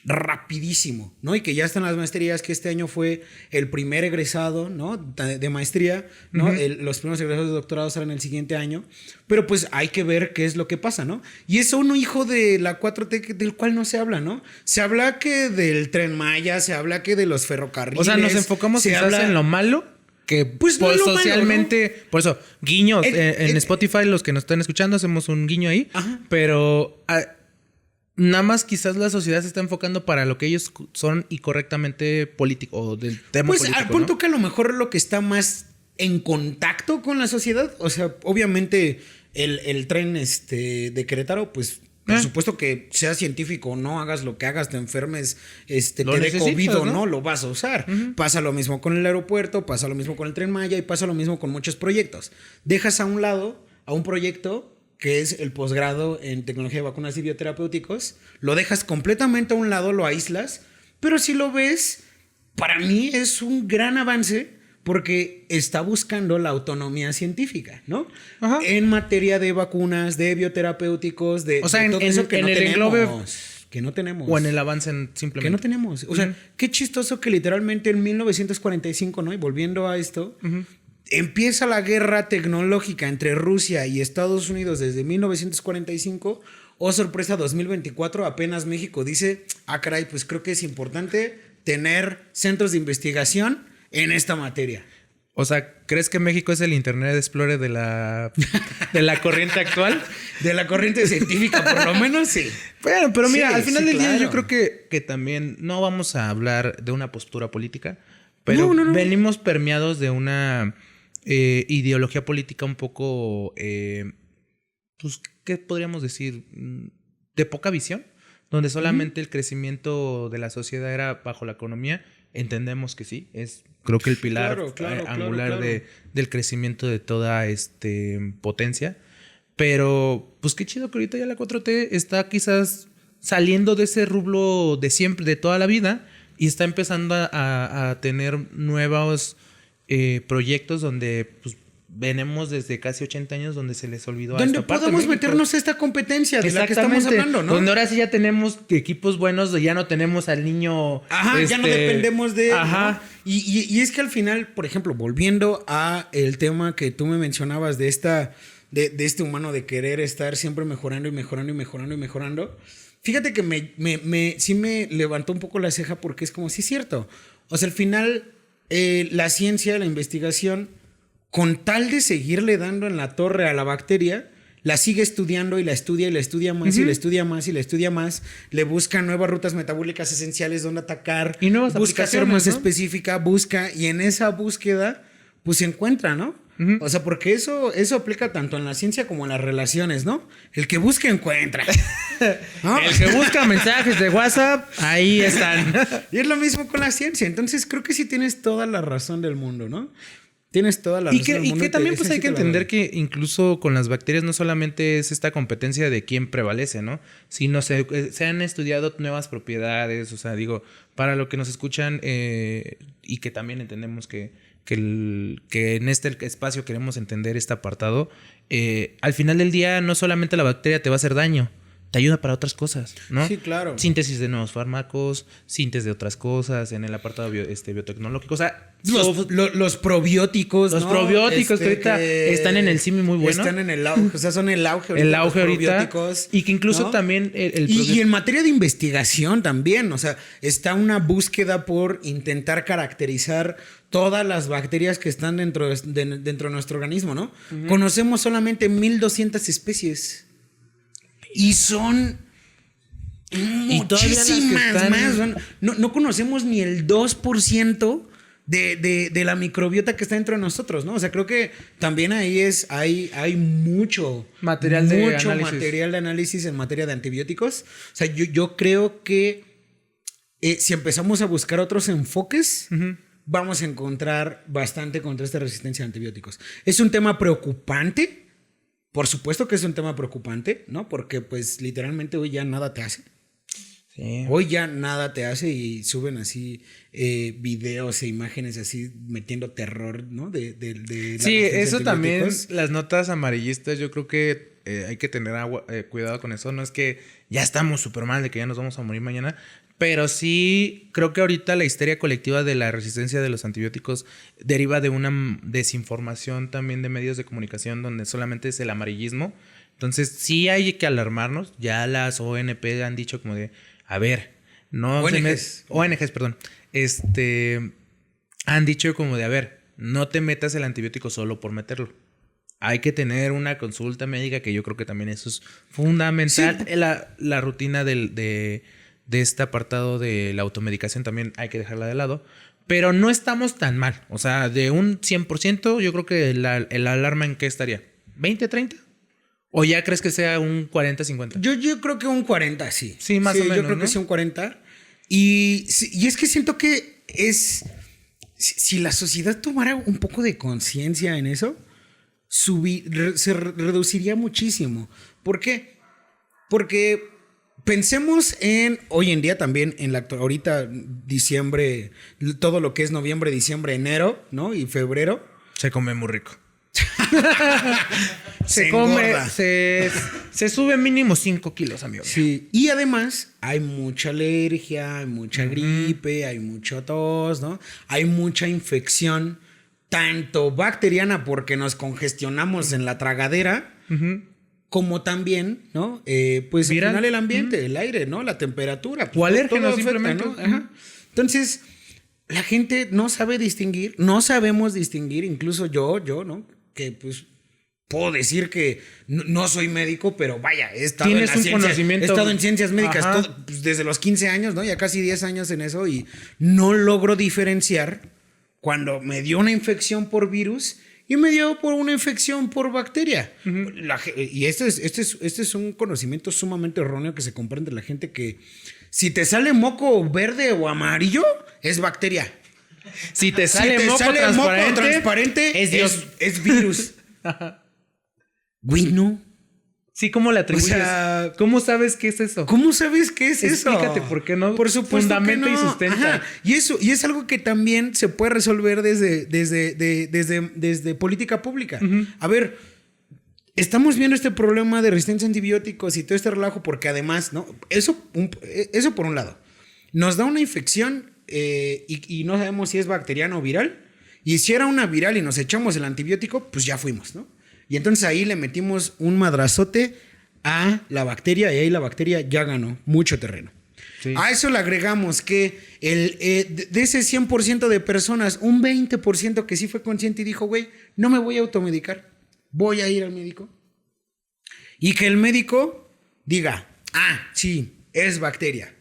rapidísimo, ¿no? Y que ya están las maestrías, que este año fue el primer egresado, ¿no? De maestría, ¿no? Los primeros egresados de doctorado serán el siguiente año, pero pues hay que ver qué es lo que pasa, ¿no? Y es un hijo de la 4T del cual no se habla, ¿no? Se habla que del Tren Maya, se habla que de los ferrocarriles. O sea, nos enfocamos quizás en lo malo, que pues no es lo socialmente, malo, ¿no? Por eso, guiños, en Spotify, los que nos están escuchando, hacemos un guiño ahí, Ajá. pero nada más quizás la sociedad se está enfocando para lo que ellos son y correctamente político, o del tema pues político, al punto ¿no? que a lo mejor lo que está más en contacto con la sociedad, o sea, obviamente el tren de Querétaro, pues por supuesto que seas científico o no, hagas lo que hagas, te enfermes, te dé COVID o no, lo vas a usar. Pasa lo mismo con el aeropuerto, pasa lo mismo con el Tren Maya y pasa lo mismo con muchos proyectos. Dejas a un lado a un proyecto que es el posgrado en tecnología de vacunas y bioterapéuticos, lo dejas completamente a un lado, lo aíslas, pero si lo ves, para mí es un gran avance porque está buscando la autonomía científica, ¿no? Ajá. En materia de vacunas, de bioterapéuticos, O sea, de todo eso que en no el tenemos. englobe- Que no tenemos. O en el avance simplemente. Que no tenemos. O sea, qué chistoso que literalmente en 1945, ¿no? Y volviendo a esto, empieza la guerra tecnológica entre Rusia y Estados Unidos desde 1945. Oh, sorpresa, 2024, apenas México dice, caray, pues creo que es importante tener centros de investigación en esta materia. O sea, ¿crees que México es el Internet Explorer de la corriente actual? De la corriente científica, por lo menos, sí. Bueno, pero mira, Sí, al final sí, del día claro. yo creo que también no vamos a hablar de una postura política, pero No. venimos permeados de una ideología política un poco, pues, ¿qué podríamos decir? De poca visión, donde solamente el crecimiento de la sociedad era bajo la economía. Entendemos que sí, es creo que el pilar angular del crecimiento de toda potencia. Pero, pues qué chido que ahorita ya la 4T está quizás saliendo de ese rublo de siempre, de toda la vida, y está empezando a tener nuevos proyectos donde pues venimos desde casi 80 años donde se les olvidó Donde esta parte, podemos México. meternos a esta competencia de la que estamos hablando, ¿no? Donde ahora sí ya tenemos equipos buenos, ya no tenemos al niño. Ajá, ya no dependemos de él. Ajá. ¿No? Y es que al final, por ejemplo, volviendo a el tema que tú me mencionabas de de este humano de querer estar siempre mejorando y mejorando y mejorando y mejorando. Fíjate que sí me levantó un poco la ceja porque es como, sí es cierto. O sea, al final, la ciencia, la investigación, con tal de seguirle dando en la torre a la bacteria, la sigue estudiando y la estudia más y la estudia más y la estudia más. Le busca nuevas rutas metabólicas esenciales donde atacar. Y nuevas busca ser aplicaciones, más ¿no? específica, busca y en esa búsqueda pues se encuentra, ¿no? O sea, porque eso aplica tanto en la ciencia como en las relaciones, ¿no? El que busca encuentra. ¿No? El que busca mensajes de WhatsApp, ahí están. Y es lo mismo con la ciencia. Entonces creo que sí tienes toda la razón del mundo, ¿no? Tienes toda la razón del mundo. Y que también pues esa hay sí que te la entender doy. que incluso con las bacterias no solamente es esta competencia de quién prevalece, ¿no? Sino se han estudiado nuevas propiedades, o sea, digo, para lo que nos escuchan y que también entendemos que en este espacio queremos entender este apartado, al final del día no solamente la bacteria te va a hacer daño, te ayuda para otras cosas, ¿no? Sí, claro. Síntesis de nuevos fármacos, síntesis de otras cosas, en el apartado biotecnológico. O sea, Los probióticos, los ¿no? probióticos que ahorita están en el CIMI muy bueno. Están en el auge, o sea, son el auge ahorita. El auge los ahorita. probióticos, Y que incluso ¿no? también Y en materia de investigación también, o sea, está una búsqueda por intentar caracterizar todas las bacterias que están dentro de nuestro organismo, ¿no? Conocemos solamente 1200 especies. Y son todavía las que muchísimas están... más. No conocemos ni el 2% de la microbiota que está dentro de nosotros, ¿no? O sea, creo que también ahí hay mucho material de análisis en materia de antibióticos. O sea, yo creo que si empezamos a buscar otros enfoques, vamos a encontrar bastante contra esta resistencia a antibióticos. Es un tema preocupante. Por supuesto que es un tema preocupante, ¿no? Porque pues literalmente hoy ya nada te hace. Sí. Hoy ya nada te hace y suben así videos e imágenes así metiendo terror, ¿no? De Sí, eso también, antibióticos. las notas amarillistas, yo creo que hay que tener cuidado con eso. No es que ya estamos súper mal de que ya nos vamos a morir mañana, pero sí creo que ahorita la histeria colectiva de la resistencia de los antibióticos deriva de una desinformación también de medios de comunicación donde solamente es el amarillismo. Entonces sí hay que alarmarnos. Ya las ONP han dicho como de, a ver, no ONGs, perdón. Han dicho como de, a ver, no te metas el antibiótico solo por meterlo. Hay que tener una consulta médica, que yo creo que también eso es fundamental. Sí. La rutina de este apartado de la automedicación también hay que dejarla de lado. Pero no estamos tan mal. O sea, de un 100%, yo creo que el alarma ¿en qué estaría? ¿20, 30? ¿O ya crees que sea un 40, 50? Yo creo que un 40, sí. Sí, más o menos, yo creo que sí, un 40. Y es que siento que si la sociedad tomara un poco de conciencia en eso, se reduciría muchísimo. ¿Por qué? Porque pensemos en hoy en día también, ahorita diciembre, todo lo que es noviembre, diciembre, enero, ¿no? Y febrero. Se come muy rico. Se engorda. Se sube mínimo 5 kilos, amigo. Sí, y además hay mucha alergia, hay mucha gripe, hay mucha tos, ¿no? Hay mucha infección, tanto bacteriana porque nos congestionamos en la tragadera, como también, ¿no? Pues al final el ambiente, el aire, ¿no? La temperatura. Pues, o alérgenos afecta, simplemente. ¿no? Ajá. Entonces, la gente no sabe distinguir, no sabemos distinguir, incluso yo, ¿no? Que pues puedo decir que no soy médico, pero vaya, he estado en ciencias médicas pues, desde los 15 años, ¿no? Ya casi 10 años en eso y no logro diferenciar cuando me dio una infección por virus y me dio por una infección por bacteria. Y este es un conocimiento sumamente erróneo que se comprende la gente, que si te sale moco verde o amarillo, es bacteria. Si te sale moco transparente, es virus. Güey, no. Sí, ¿cómo le atribuyes? O sea, ¿cómo sabes qué es eso? ¿Cómo sabes qué es eso? Explícate por qué no. Por supuesto fundamenta que no. Y sustenta. Ajá. Y es algo que también se puede resolver desde política pública. A ver, estamos viendo este problema de resistencia a antibióticos y todo este relajo porque además, ¿no? Eso por un lado. Nos da una infección y no sabemos si es bacteriana o viral. Y si era una viral y nos echamos el antibiótico, pues ya fuimos, ¿no? Y entonces ahí le metimos un madrazote a la bacteria y ahí la bacteria ya ganó mucho terreno. Sí. A eso le agregamos que de ese 100% de personas, un 20% que sí fue consciente y dijo, güey, no me voy a automedicar, voy a ir al médico. Y que el médico diga, sí, es bacteria.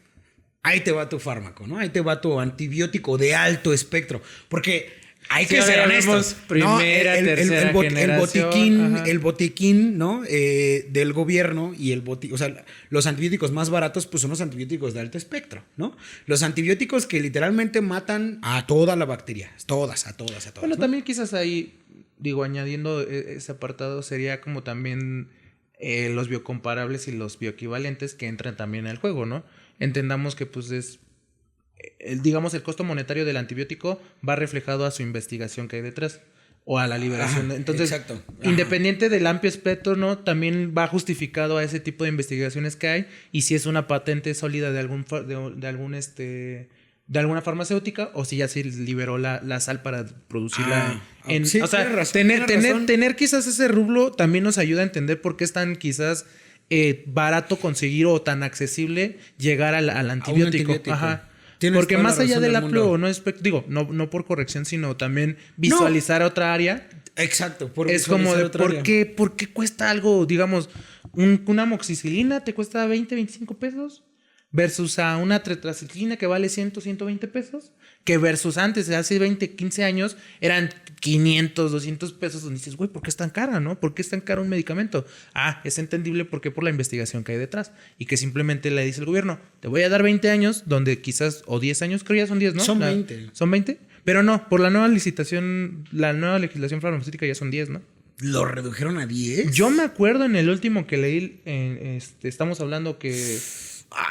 Ahí te va tu fármaco, ¿no? Ahí te va tu antibiótico de alto espectro. Porque hay que ser honestos. Primera, tercera generación. El botiquín, ¿no? Del gobierno y o sea, los antibióticos más baratos, pues son los antibióticos de alto espectro, ¿no? Los antibióticos que literalmente matan a toda la bacteria. A todas. Bueno, ¿no? también quizás ahí, añadiendo ese apartado, sería como también los biocomparables y los bioequivalentes que entran también al juego, ¿no? Entendamos que pues es... digamos, el costo monetario del antibiótico va reflejado a su investigación que hay detrás. o a la liberación. Ajá, Entonces, exacto. Ajá. independiente del amplio espectro, ¿no? También va justificado a ese tipo de investigaciones que hay y si es una patente sólida de alguna farmacéutica o si ya se liberó la sal para producirla. Sí, o sea, tienes razón. tener quizás ese rublo también nos ayuda a entender por qué es tan quizás barato conseguir o tan accesible llegar al antibiótico. Ajá. Tienes Porque toda la más allá razón del del amplio, mundo. no por corrección, sino también visualizar otra área. Exacto. Por Es como de visualizar otra área. ¿por qué cuesta algo, digamos, una amoxicilina te cuesta 20, 25 pesos? Versus a una tetraciclina que vale 100, 120 pesos. Que versus antes, hace 20, 15 años, eran 500, 200 pesos. Donde dices, güey, ¿por qué es tan cara, no? ¿Por qué es tan caro un medicamento? Ah, es entendible porque por la investigación que hay detrás. Y que simplemente le dice el gobierno, te voy a dar 20 años, donde quizás, o 10 años, creo ya son 10, ¿no? Son 20. ¿Son 20? Pero no, por la nueva licitación, la nueva legislación farmacéutica ya son 10, ¿no? ¿Lo redujeron a 10? Yo me acuerdo en el último que leí, estamos hablando que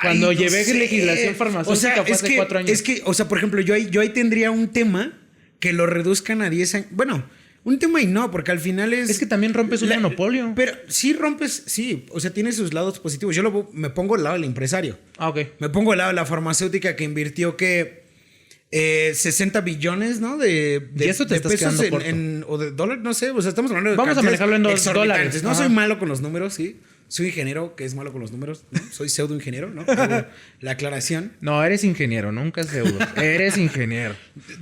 cuando no llevé sé. legislación farmacéutica fue hace 4 años. Es que, o sea, por ejemplo, yo ahí tendría un tema que lo reduzcan a 10 años. Bueno, un tema y no, porque al final es... Es que también rompes un monopolio. Pero sí rompes, sí, o sea, tiene sus lados positivos. Yo me pongo al lado del empresario. Ah, ok. Me pongo al lado de la farmacéutica que invirtió 60 billones, ¿no? De Y eso te estás pesos quedando corto. o de dólares, no sé. O sea, estamos hablando de Vamos a cantidades manejarlo en exorbitantes. dólares. No Ajá. soy malo con los números, sí. Soy ingeniero que es malo con los números, ¿no? Soy pseudo ingeniero, ¿no? Hago la aclaración. No, eres ingeniero, nunca pseudo. Eres ingeniero.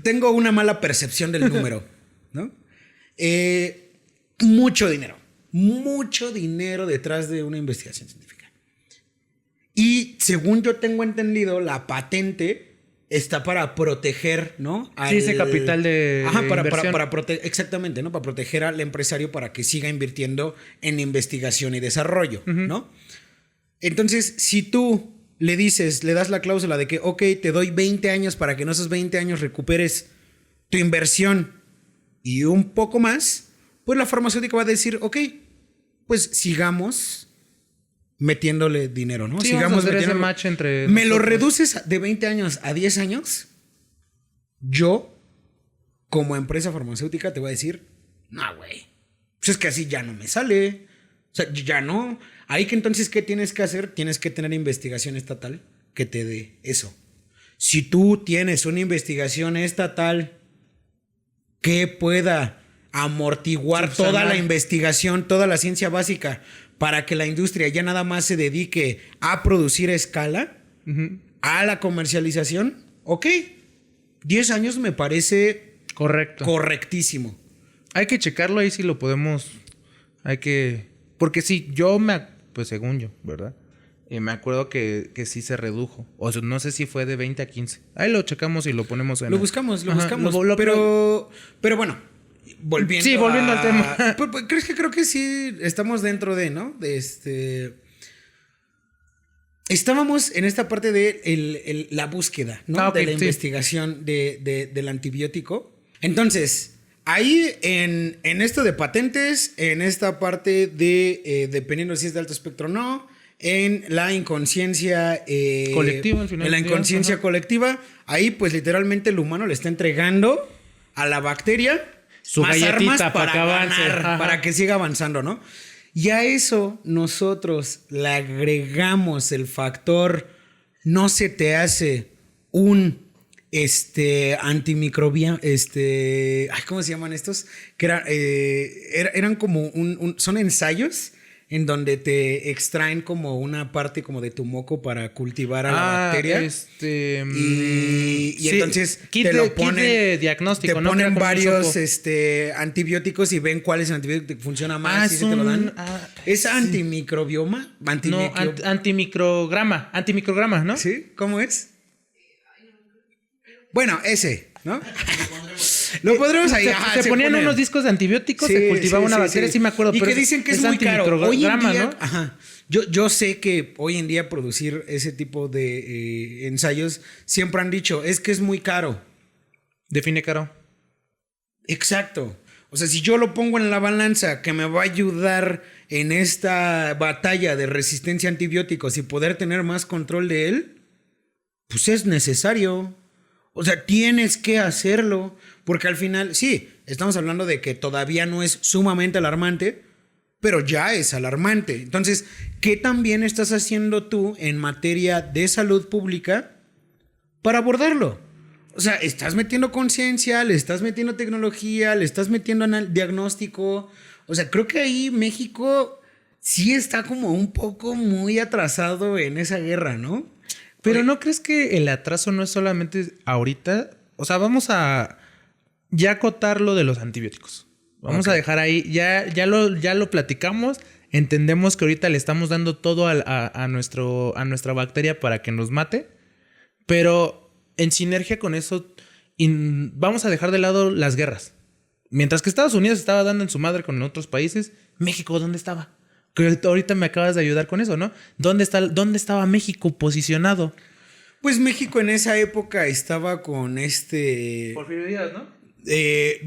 Tengo una mala percepción del número, ¿no? Mucho dinero detrás de una investigación científica. Y según yo tengo entendido, la patente está para proteger, ¿no? Sí, ese capital de inversión. Exactamente, ¿no? Para proteger al empresario para que siga invirtiendo en investigación y desarrollo, ¿no? Entonces, si tú le das la cláusula de que, ok, te doy 20 años para que en esos 20 años recuperes tu inversión y un poco más, pues la farmacéutica va a decir, ok, pues sigamos metiéndole dinero, ¿no? Sí, sigamos vamos a hacer ese metiéndole. match entre Me lo nosotros. reduces de 20 años a 10 años. Yo, como empresa farmacéutica, te voy a decir, no, güey. Pues es que así ya no me sale. O sea, ya no. Ahí que entonces, ¿qué tienes que hacer? Tienes que tener investigación estatal que te dé eso. Si tú tienes una investigación estatal que pueda amortiguar toda la investigación, toda la ciencia básica, para que la industria ya nada más se dedique a producir a escala, a la comercialización, ok. 10 años me parece Correcto. correctísimo. Hay que checarlo ahí si lo podemos. Porque sí, pues según yo, ¿verdad? Me acuerdo que sí se redujo. O sea, no sé si fue de 20 a 15. Ahí lo checamos y lo ponemos en... Lo buscamos. Ajá, Pero bueno, volviendo Sí, volviendo al tema. Creo que sí estamos dentro de, ¿no? Estábamos en esta parte de la búsqueda, ¿no? Ah, ok, de la sí. investigación del antibiótico. Entonces, ahí en esto de patentes, en esta parte de dependiendo si es de alto espectro o no, en la inconsciencia Colectiva, al final en la del día, inconsciencia ajá. colectiva, ahí pues literalmente el humano le está entregando a la bacteria Su más galletita armas para que avance. ganar, Ajá. para que siga avanzando, ¿no? Y a eso nosotros le agregamos el factor, no se te hace un antimicrobia, ¿cómo se llaman estos? Que eran como son ensayos en donde te extraen como una parte como de tu moco para cultivar a la bacteria. Y sí, entonces kit te lo de ponen, diagnóstico, te ¿no? ponen Como un varios hisopo. antibióticos y ven cuál es el antibiótico que funciona más y se te lo dan. ¿Es antimicrobioma? No, antimicrograma, ¿no? ¿Sí? ¿Cómo es? Bueno, ese, ¿no? Lo podremos ahí. Se ponían ponen unos discos de antibióticos, se cultivaba una bacteria, sí me acuerdo. Y pero que dicen que es muy caro. Hoy en antimicrograma, día, ¿no? ajá. Yo sé que hoy en día producir ese tipo de ensayos siempre han dicho, es que es muy caro. Define caro. Exacto. O sea, si yo lo pongo en la balanza que me va a ayudar en esta batalla de resistencia a antibióticos y poder tener más control de él, pues es necesario. O sea, tienes que hacerlo. Porque al final, sí, Estamos hablando de que todavía no es sumamente alarmante, pero ya es alarmante. Entonces, ¿qué también estás haciendo tú en materia de salud pública para abordarlo? O sea, estás metiendo conciencia, le estás metiendo tecnología, le estás metiendo diagnóstico. O sea, creo que ahí México sí está como un poco muy atrasado en esa guerra, ¿no? Pero ¿no crees que el atraso no es solamente ahorita? O sea, vamos a ya acotar lo de los antibióticos. Vamos a dejar ahí, ya lo platicamos, entendemos que ahorita le estamos dando todo a nuestra bacteria para que nos mate, pero en sinergia con eso vamos a dejar de lado las guerras. Mientras que Estados Unidos estaba dando en su madre con otros países, México, ¿dónde estaba? Que ahorita me acabas de ayudar con eso, ¿no? ¿Dónde estaba México posicionado? Pues México en esa época estaba con Porfirio Díaz, ¿no?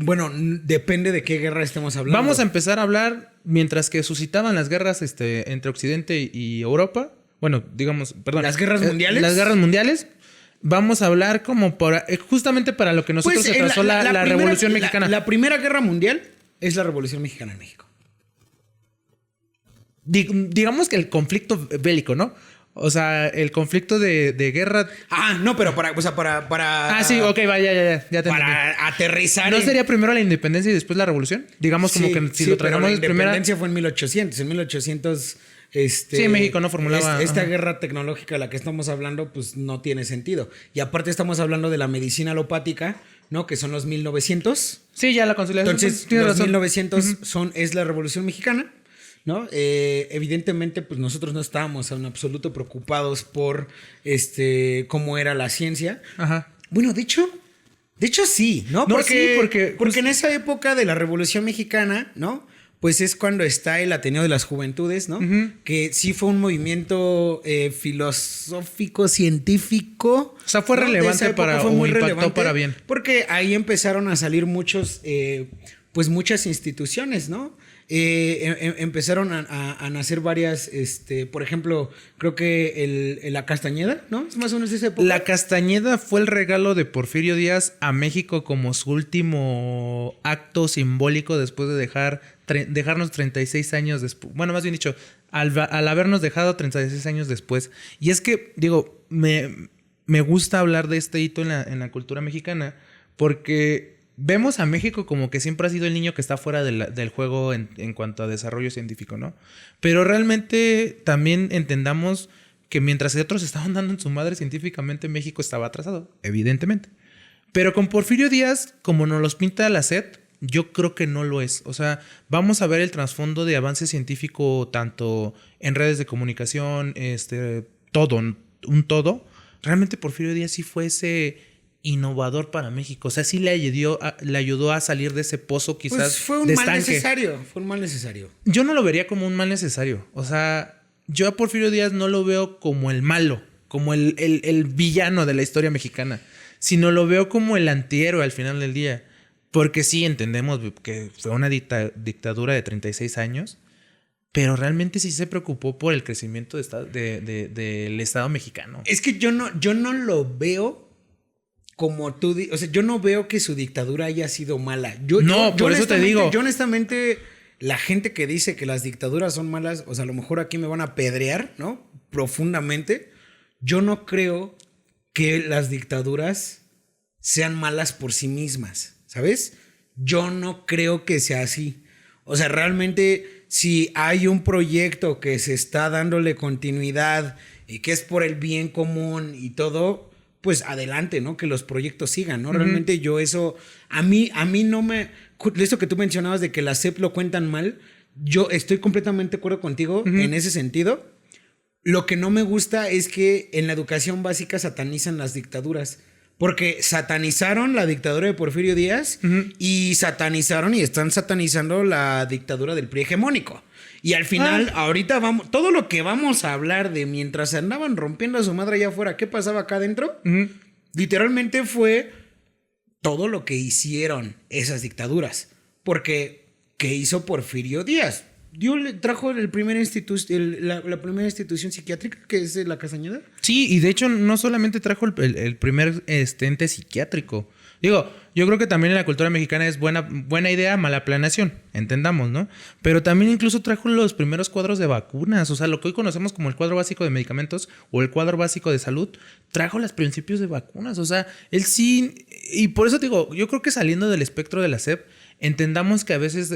Bueno, depende de qué guerra estemos hablando. Vamos a empezar a hablar mientras que suscitaban las guerras entre Occidente y Europa. Bueno, digamos, perdón. ¿Las guerras mundiales? Las guerras mundiales. Vamos a hablar como justamente para lo que nosotros se trazó la Revolución Mexicana. La Primera Guerra Mundial es la Revolución Mexicana en México. Digamos que el conflicto bélico, ¿no? O sea, el conflicto de guerra. Ah, no, pero para. Ah, sí, ok, vaya, ya te para entendí. aterrizar. ¿No sería primero la independencia y después la revolución? Digamos como que si lo traigamos la es primera. La independencia fue en 1800. En 1800. Sí, México no formulaba. Esta guerra tecnológica de la que estamos hablando, pues no tiene sentido. Y aparte, estamos hablando de la medicina alopática, ¿no? Que son los 1900. Sí, ya la conciliación. Entonces, los 1900 es la Revolución Mexicana. ¿No? Evidentemente, pues nosotros no estábamos en absoluto preocupados por cómo era la ciencia. Ajá. Bueno, de hecho sí, ¿no? No, sí, porque en esa época de la Revolución Mexicana, ¿no? Pues es cuando está el Ateneo de las Juventudes, ¿no? Que sí fue un movimiento filosófico, científico. O sea, fue relevante impactó para bien. Porque ahí empezaron a salir muchas instituciones, ¿no? Empezaron a nacer varias, por ejemplo, creo que la Castañeda, ¿no? Es más o menos esa época. La Castañeda fue el regalo de Porfirio Díaz a México como su último acto simbólico después de dejarnos 36 años después. Bueno, más bien dicho, al habernos dejado 36 años después. Y es que, digo, me gusta hablar de este hito en la cultura mexicana porque vemos a México como que siempre ha sido el niño que está fuera del juego en cuanto a desarrollo científico, ¿no? Pero realmente también entendamos que mientras otros estaban dando en su madre científicamente, México estaba atrasado, evidentemente. Pero con Porfirio Díaz, como nos los pinta la SED, yo creo que no lo es. O sea, vamos a ver el trasfondo de avance científico tanto en redes de comunicación, todo. Realmente Porfirio Díaz sí fue ese innovador para México. O sea, sí le ayudó a salir de ese pozo quizás pues fue un mal necesario. Yo no lo vería como un mal necesario. O sea, yo a Porfirio Díaz no lo veo como el malo, como el villano de la historia mexicana, sino lo veo como el antihéroe al final del día. Porque sí entendemos que fue una dictadura de 36 años, pero realmente sí se preocupó por el crecimiento del Estado mexicano. Es que yo no lo veo como tú, o sea, yo no veo que su dictadura haya sido mala. Por eso te digo. Yo honestamente, la gente que dice que las dictaduras son malas, o sea, a lo mejor aquí me van a apedrear, ¿no? Profundamente. Yo no creo que las dictaduras sean malas por sí mismas, ¿sabes? Yo no creo que sea así. O sea, realmente, si hay un proyecto que se está dándole continuidad y que es por el bien común y todo, pues adelante, ¿no? Que los proyectos sigan, ¿no? Uh-huh. Realmente yo eso, a mí no me... Esto que tú mencionabas de que la SEP lo cuentan mal, yo estoy completamente de acuerdo contigo en ese sentido. Lo que no me gusta es que en la educación básica satanizan las dictaduras. Porque satanizaron la dictadura de Porfirio Díaz y satanizaron y están satanizando la dictadura del PRI hegemónico. Y al final, ahorita vamos, todo lo que vamos a hablar de mientras andaban rompiendo a su madre allá afuera, ¿qué pasaba acá adentro? Literalmente fue todo lo que hicieron esas dictaduras. Porque, ¿qué hizo Porfirio Díaz? Trajo la primera institución psiquiátrica, que es la Castañeda. Sí, y de hecho no solamente trajo el primer ente psiquiátrico, Digo, yo creo que también en la cultura mexicana es buena idea, mala planeación, entendamos, ¿no? Pero también incluso trajo los primeros cuadros de vacunas, o sea, lo que hoy conocemos como el cuadro básico de medicamentos o el cuadro básico de salud, trajo los principios de vacunas, o sea, él sí, y por eso digo, yo creo que saliendo del espectro de la SEP, entendamos que a veces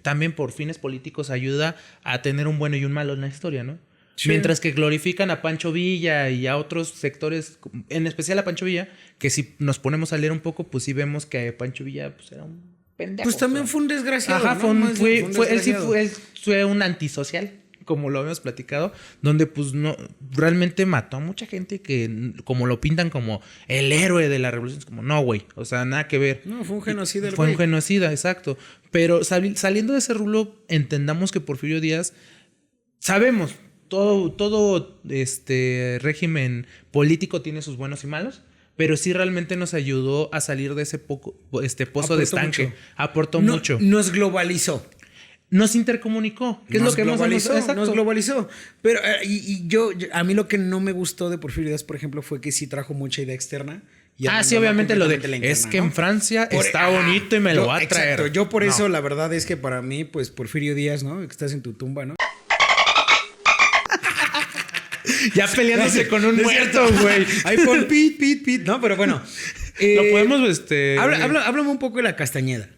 también por fines políticos ayuda a tener un bueno y un malo en la historia, ¿no? Sí. Mientras que glorifican a Pancho Villa y a otros sectores, en especial a Pancho Villa, que si nos ponemos a leer un poco, pues sí vemos que Pancho Villa pues, era un pendejo. Pues también fue un desgraciado. Ajá, ¿no? Él fue un antisocial, como lo habíamos platicado, donde pues no, realmente mató a mucha gente que como lo pintan como el héroe de la revolución. Es como, no, güey, o sea, nada que ver. No, fue un genocida. Fue un genocida, exacto. Pero saliendo de ese rulo, entendamos que Porfirio Díaz, sabemos, todo régimen político tiene sus buenos y malos, pero sí realmente nos ayudó a salir de ese pozo de estanque. Mucho. Aportó mucho. Nos globalizó. Nos intercomunicó. ¿Qué es lo que nos globalizó. Pero a mí lo que no me gustó de Porfirio Díaz, por ejemplo, fue que sí trajo mucha idea externa. Sí, obviamente lo de interna, es que ¿no? En Francia está bonito y me lo va a traer. Exacto, yo por eso la verdad es que para mí, pues Porfirio Díaz, ¿no? Que estás en tu tumba, ¿no? Ya peleándose con un muerto, güey. Ahí pon pit. No, pero bueno. Lo podemos, Háblame un poco de la Castañeda.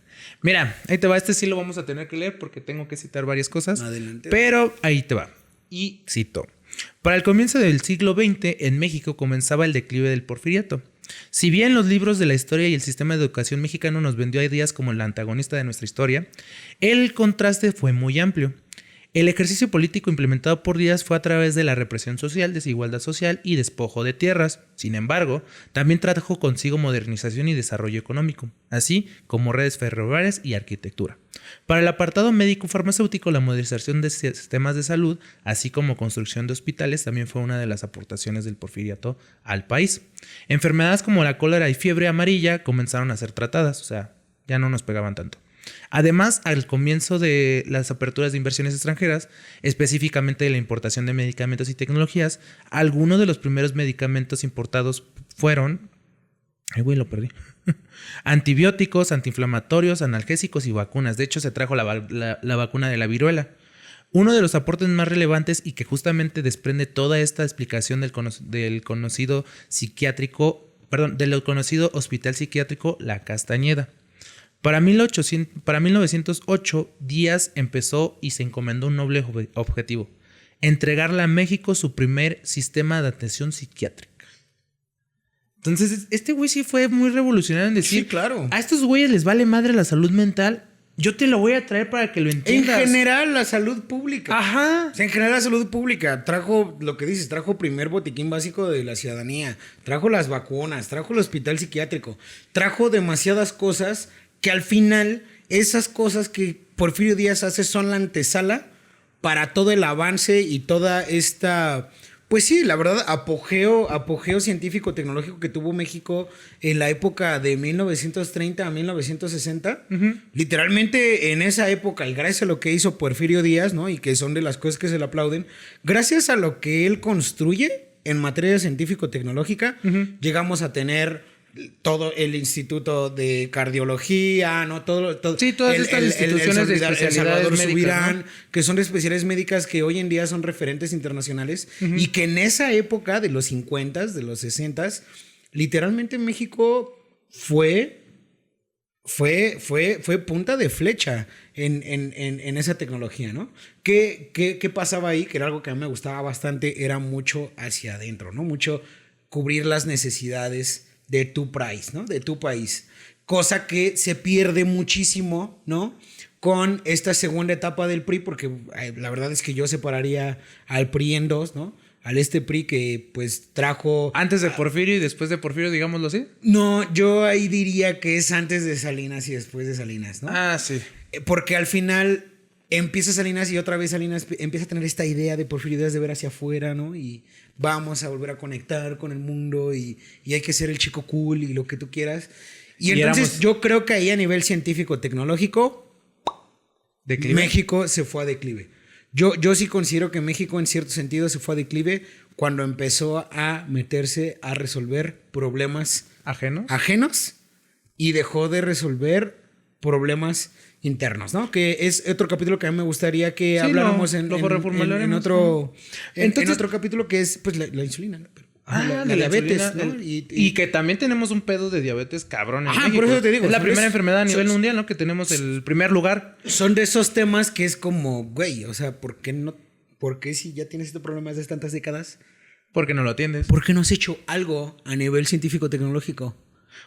Mira, ahí te va. Este sí lo vamos a tener que leer porque tengo que citar varias cosas. Adelante. Pero ahí te va. Y cito. Para el comienzo del siglo XX, en México comenzaba el declive del porfiriato. Si bien los libros de la historia y el sistema de educación mexicano nos vendió a Díaz como el antagonista de nuestra historia, el contraste fue muy amplio. El ejercicio político implementado por Díaz fue a través de la represión social, desigualdad social y despojo de tierras. Sin embargo, también trajo consigo modernización y desarrollo económico, así como redes ferroviarias y arquitectura. Para el apartado médico-farmacéutico, la modernización de sistemas de salud, así como construcción de hospitales, también fue una de las aportaciones del porfiriato al país. Enfermedades como la cólera y fiebre amarilla comenzaron a ser tratadas, o sea, ya no nos pegaban tanto. Además, al comienzo de las aperturas de inversiones extranjeras, específicamente de la importación de medicamentos y tecnologías, algunos de los primeros medicamentos importados fueron... lo perdí. Antibióticos, antiinflamatorios, analgésicos y vacunas. De hecho, se trajo la vacuna de la viruela. Uno de los aportes más relevantes y que justamente desprende toda esta explicación del conocido hospital psiquiátrico La Castañeda. Para 1908, Díaz empezó y se encomendó un noble objetivo: entregarle a México su primer sistema de atención psiquiátrica. Entonces, este güey sí fue muy revolucionario en decir, sí, claro, a estos güeyes les vale madre la salud mental, yo te lo voy a traer para que lo entiendas. En general, la salud pública. Ajá. O sea, en general, la salud pública trajo, lo que dices, trajo primer botiquín básico de la ciudadanía, trajo las vacunas, trajo el hospital psiquiátrico, trajo demasiadas cosas que al final, esas cosas que Porfirio Díaz hace son la antesala para todo el avance y toda esta, pues sí, la verdad, apogeo científico-tecnológico que tuvo México en la época de 1930 a 1960. Uh-huh. Literalmente en esa época, y gracias a lo que hizo Porfirio Díaz, ¿no? Y que son de las cosas que se le aplauden, gracias a lo que él construye en materia científico-tecnológica, uh-huh, llegamos a tener todo el Instituto de Cardiología, ¿no? Sí, todas estas instituciones de especialidades Salvador médicas, Subirán, ¿no? Que son de especialidades médicas que hoy en día son referentes internacionales, uh-huh, y que en esa época de los 50s, de los 60s, literalmente México fue punta de flecha en esa tecnología, ¿no? ¿Qué pasaba ahí? Que era algo que a mí me gustaba bastante, era mucho hacia adentro, ¿no? Mucho cubrir las necesidades de tu país, ¿no? De tu país. Cosa que se pierde muchísimo, ¿no? Con esta segunda etapa del PRI, porque la verdad es que yo separaría al PRI en dos, ¿no? Al PRI que pues trajo... Antes de Porfirio y después de Porfirio, digámoslo así. No, yo ahí diría que es antes de Salinas y después de Salinas, ¿no? Ah, sí. Porque al final empieza Salinas y otra vez Salinas empieza a tener esta idea de Porfirio Díaz de ver hacia afuera, ¿no? Y vamos a volver a conectar con el mundo y hay que ser el chico cool y lo que tú quieras. Y entonces yo creo que ahí a nivel científico-tecnológico, ¿declive? México se fue a declive. Yo sí considero que México en cierto sentido se fue a declive cuando empezó a meterse a resolver problemas ajenos y dejó de resolver problemas internos, ¿no? Que es otro capítulo que a mí me gustaría que habláramos en otro capítulo, que es pues la insulina, ¿no? La diabetes, insulina, ¿no? Y que también tenemos un pedo de diabetes cabrón en México. Por eso te digo. Es la primera enfermedad a nivel mundial, ¿no? Que tenemos el primer lugar. Son de esos temas que es como, güey, o sea, ¿por qué no? ¿Por qué si ya tienes este problema desde tantas décadas? ¿Por qué no lo atiendes? ¿Por qué no has hecho algo a nivel científico-tecnológico?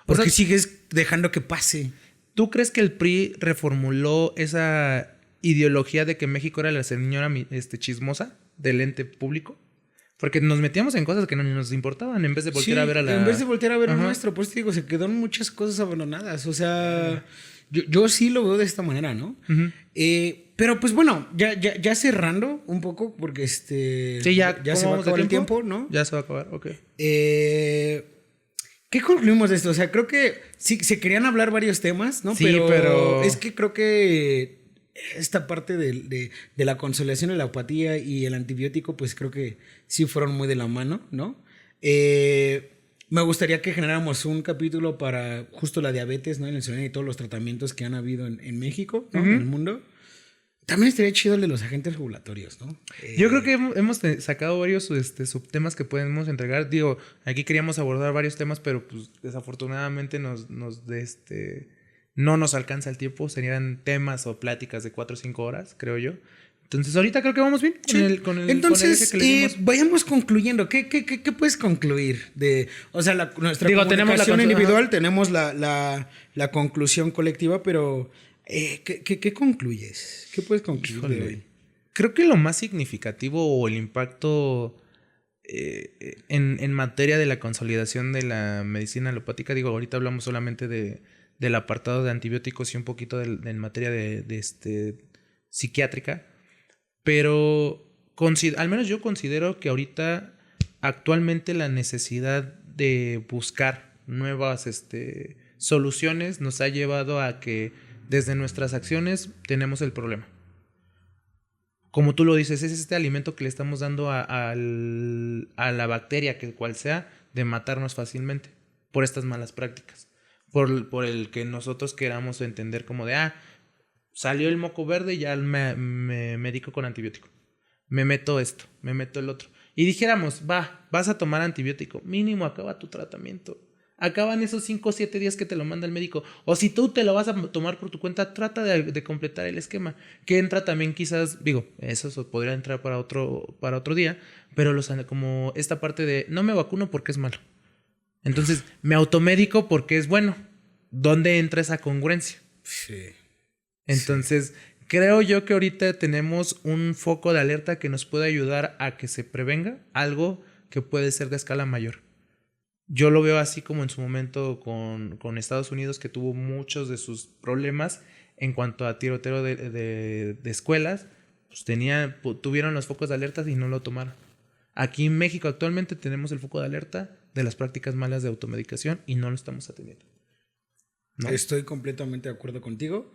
¿Por qué sigues dejando que pase? ¿Tú crees que el PRI reformuló esa ideología de que México era la señora chismosa del ente público? Porque nos metíamos en cosas que no nos importaban en vez de voltear a ver a la... En vez de voltear a ver a nuestro, pues te digo, se quedaron muchas cosas abandonadas. O sea, yo sí lo veo de esta manera, ¿no? Pero pues bueno, ya cerrando un poco, porque sí, ya se va a acabar el tiempo, ¿no? Ya se va a acabar, ok. ¿Qué concluimos de esto? O sea, creo que sí, se querían hablar varios temas, ¿no? Sí, pero... Es que creo que esta parte de la consolidación de la apatía y el antibiótico, pues creo que sí fueron muy de la mano, ¿no? Me gustaría que generáramos un capítulo para justo la diabetes, ¿no? La insulina y todos los tratamientos que han habido en México, ¿no? En el mundo. También estaría chido el de los agentes regulatorios, ¿no? Yo creo que hemos sacado varios subtemas que podemos entregar. Digo, aquí queríamos abordar varios temas, pero pues desafortunadamente no nos alcanza el tiempo. Serían temas o pláticas de 4 o 5 horas, creo yo. Entonces ahorita creo que vamos bien con el Entonces, con el eje que le vayamos concluyendo. ¿Qué puedes concluir? O sea, nuestra comunicación individual, tenemos la conclusión colectiva, pero... ¿Qué concluyes? ¿Qué puedes concluir de hoy? Creo que lo más significativo o el impacto en materia de la consolidación de la medicina alopática, digo, ahorita hablamos solamente del apartado de antibióticos y un poquito en materia de psiquiátrica, pero al menos yo considero que ahorita actualmente la necesidad de buscar nuevas soluciones nos ha llevado a que desde nuestras acciones tenemos el problema. Como tú lo dices, es este alimento que le estamos dando a la bacteria, que cual sea, de matarnos fácilmente por estas malas prácticas. Por el que nosotros queramos entender como de, salió el moco verde y ya me medico con antibiótico. Me meto esto, me meto el otro. Y dijéramos, vas a tomar antibiótico, mínimo acaba tu tratamiento. Acaban esos 5 o 7 días que te lo manda el médico. O si tú te lo vas a tomar por tu cuenta, trata de completar el esquema. Que entra también quizás, eso podría entrar para otro día, pero como esta parte de no me vacuno porque es malo. Entonces me automedico porque es bueno. ¿Dónde entra esa congruencia? Sí. Entonces, creo yo que ahorita tenemos un foco de alerta que nos puede ayudar a que se prevenga algo que puede ser de escala mayor. Yo lo veo así como en su momento con Estados Unidos, que tuvo muchos de sus problemas en cuanto a tiroteo de escuelas. Pues tuvieron los focos de alerta y no lo tomaron. Aquí en México actualmente tenemos el foco de alerta de las prácticas malas de automedicación y no lo estamos atendiendo, ¿no? Estoy completamente de acuerdo contigo.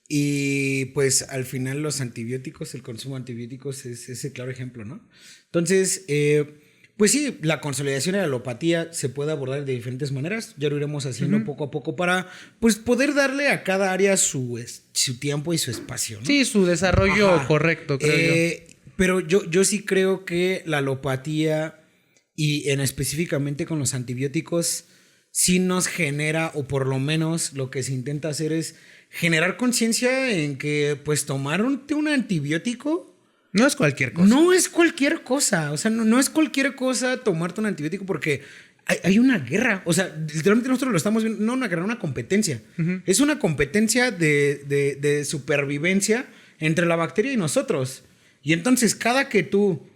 Y pues al final los antibióticos, el consumo de antibióticos es ese claro ejemplo, ¿no? Entonces... pues sí, la consolidación de la alopatía se puede abordar de diferentes maneras. Ya lo iremos haciendo poco a poco para pues, poder darle a cada área su tiempo y su espacio, ¿no? Sí, su desarrollo correcto, creo yo. Pero yo sí creo que la alopatía y específicamente con los antibióticos sí nos genera, o por lo menos lo que se intenta hacer es generar conciencia en que pues tomar un antibiótico... No es cualquier cosa. No es cualquier cosa. O sea, no es cualquier cosa tomarte un antibiótico porque hay una guerra. O sea, literalmente nosotros lo estamos viendo. No una guerra, una competencia. Es una competencia de supervivencia entre la bacteria y nosotros. Y entonces, cada que tú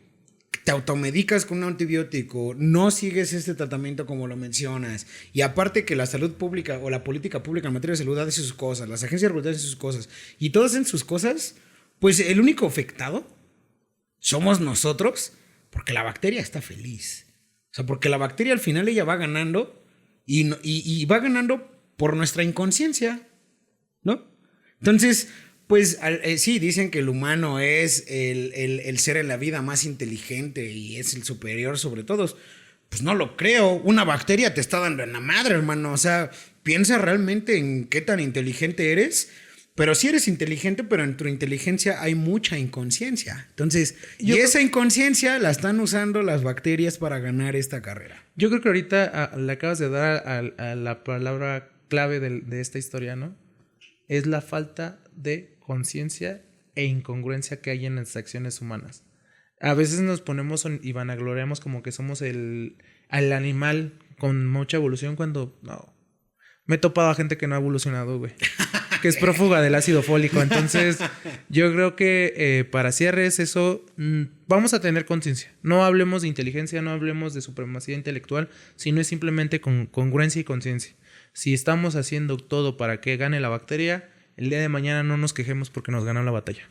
te automedicas con un antibiótico, no sigues este tratamiento como lo mencionas, y aparte que la salud pública o la política pública en materia de salud hace sus cosas, las agencias regulatorias hacen sus cosas, y todos hacen sus cosas, pues el único afectado somos nosotros, porque la bacteria está feliz. O sea, porque la bacteria al final ella va ganando y va ganando por nuestra inconsciencia, ¿no? Entonces, pues sí, dicen que el humano es el ser en la vida más inteligente y es el superior sobre todos. Pues no lo creo. Una bacteria te está dando en la madre, hermano. O sea, piensa realmente en qué tan inteligente eres. Pero sí eres inteligente, pero en tu inteligencia hay mucha inconsciencia. Entonces, esa inconsciencia la están usando las bacterias para ganar esta carrera. Yo creo que ahorita le acabas de dar a la palabra clave de esta historia, ¿no? Es la falta de conciencia e incongruencia que hay en las acciones humanas. A veces nos ponemos y vanagloriamos como que somos el animal con mucha evolución cuando no. Me he topado a gente que no ha evolucionado, güey. Que es prófuga del ácido fólico. Entonces, yo creo que para cierres eso, vamos a tener conciencia. No hablemos de inteligencia, no hablemos de supremacía intelectual, sino es simplemente con congruencia y conciencia. Si estamos haciendo todo para que gane la bacteria, el día de mañana no nos quejemos porque nos ganó la batalla.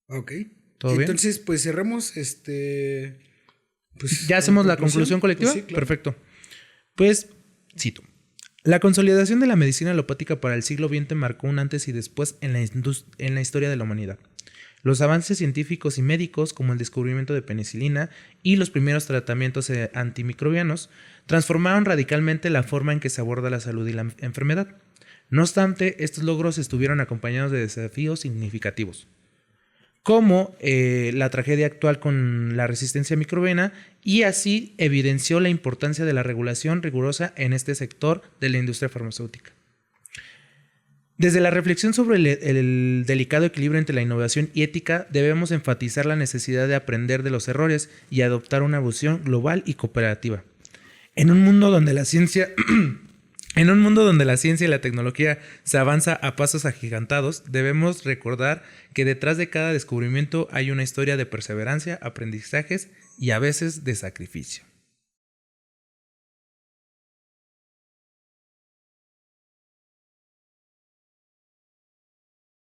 Ok. ¿Todo bien? Entonces, pues cerremos pues, ¿ya hacemos la conclusión colectiva? Pues sí, claro. Perfecto. Pues, cito. La consolidación de la medicina alopática para el siglo XX marcó un antes y después en la historia de la humanidad. Los avances científicos y médicos, como el descubrimiento de penicilina y los primeros tratamientos antimicrobianos, transformaron radicalmente la forma en que se aborda la salud y la enfermedad. No obstante, estos logros estuvieron acompañados de desafíos significativos, como la tragedia actual con la resistencia microbiana, y así evidenció la importancia de la regulación rigurosa en este sector de la industria farmacéutica. Desde la reflexión sobre el delicado equilibrio entre la innovación y ética, debemos enfatizar la necesidad de aprender de los errores y adoptar una visión global y cooperativa. En un mundo donde la ciencia y la tecnología se avanza a pasos agigantados, debemos recordar que detrás de cada descubrimiento hay una historia de perseverancia, aprendizajes y a veces de sacrificio.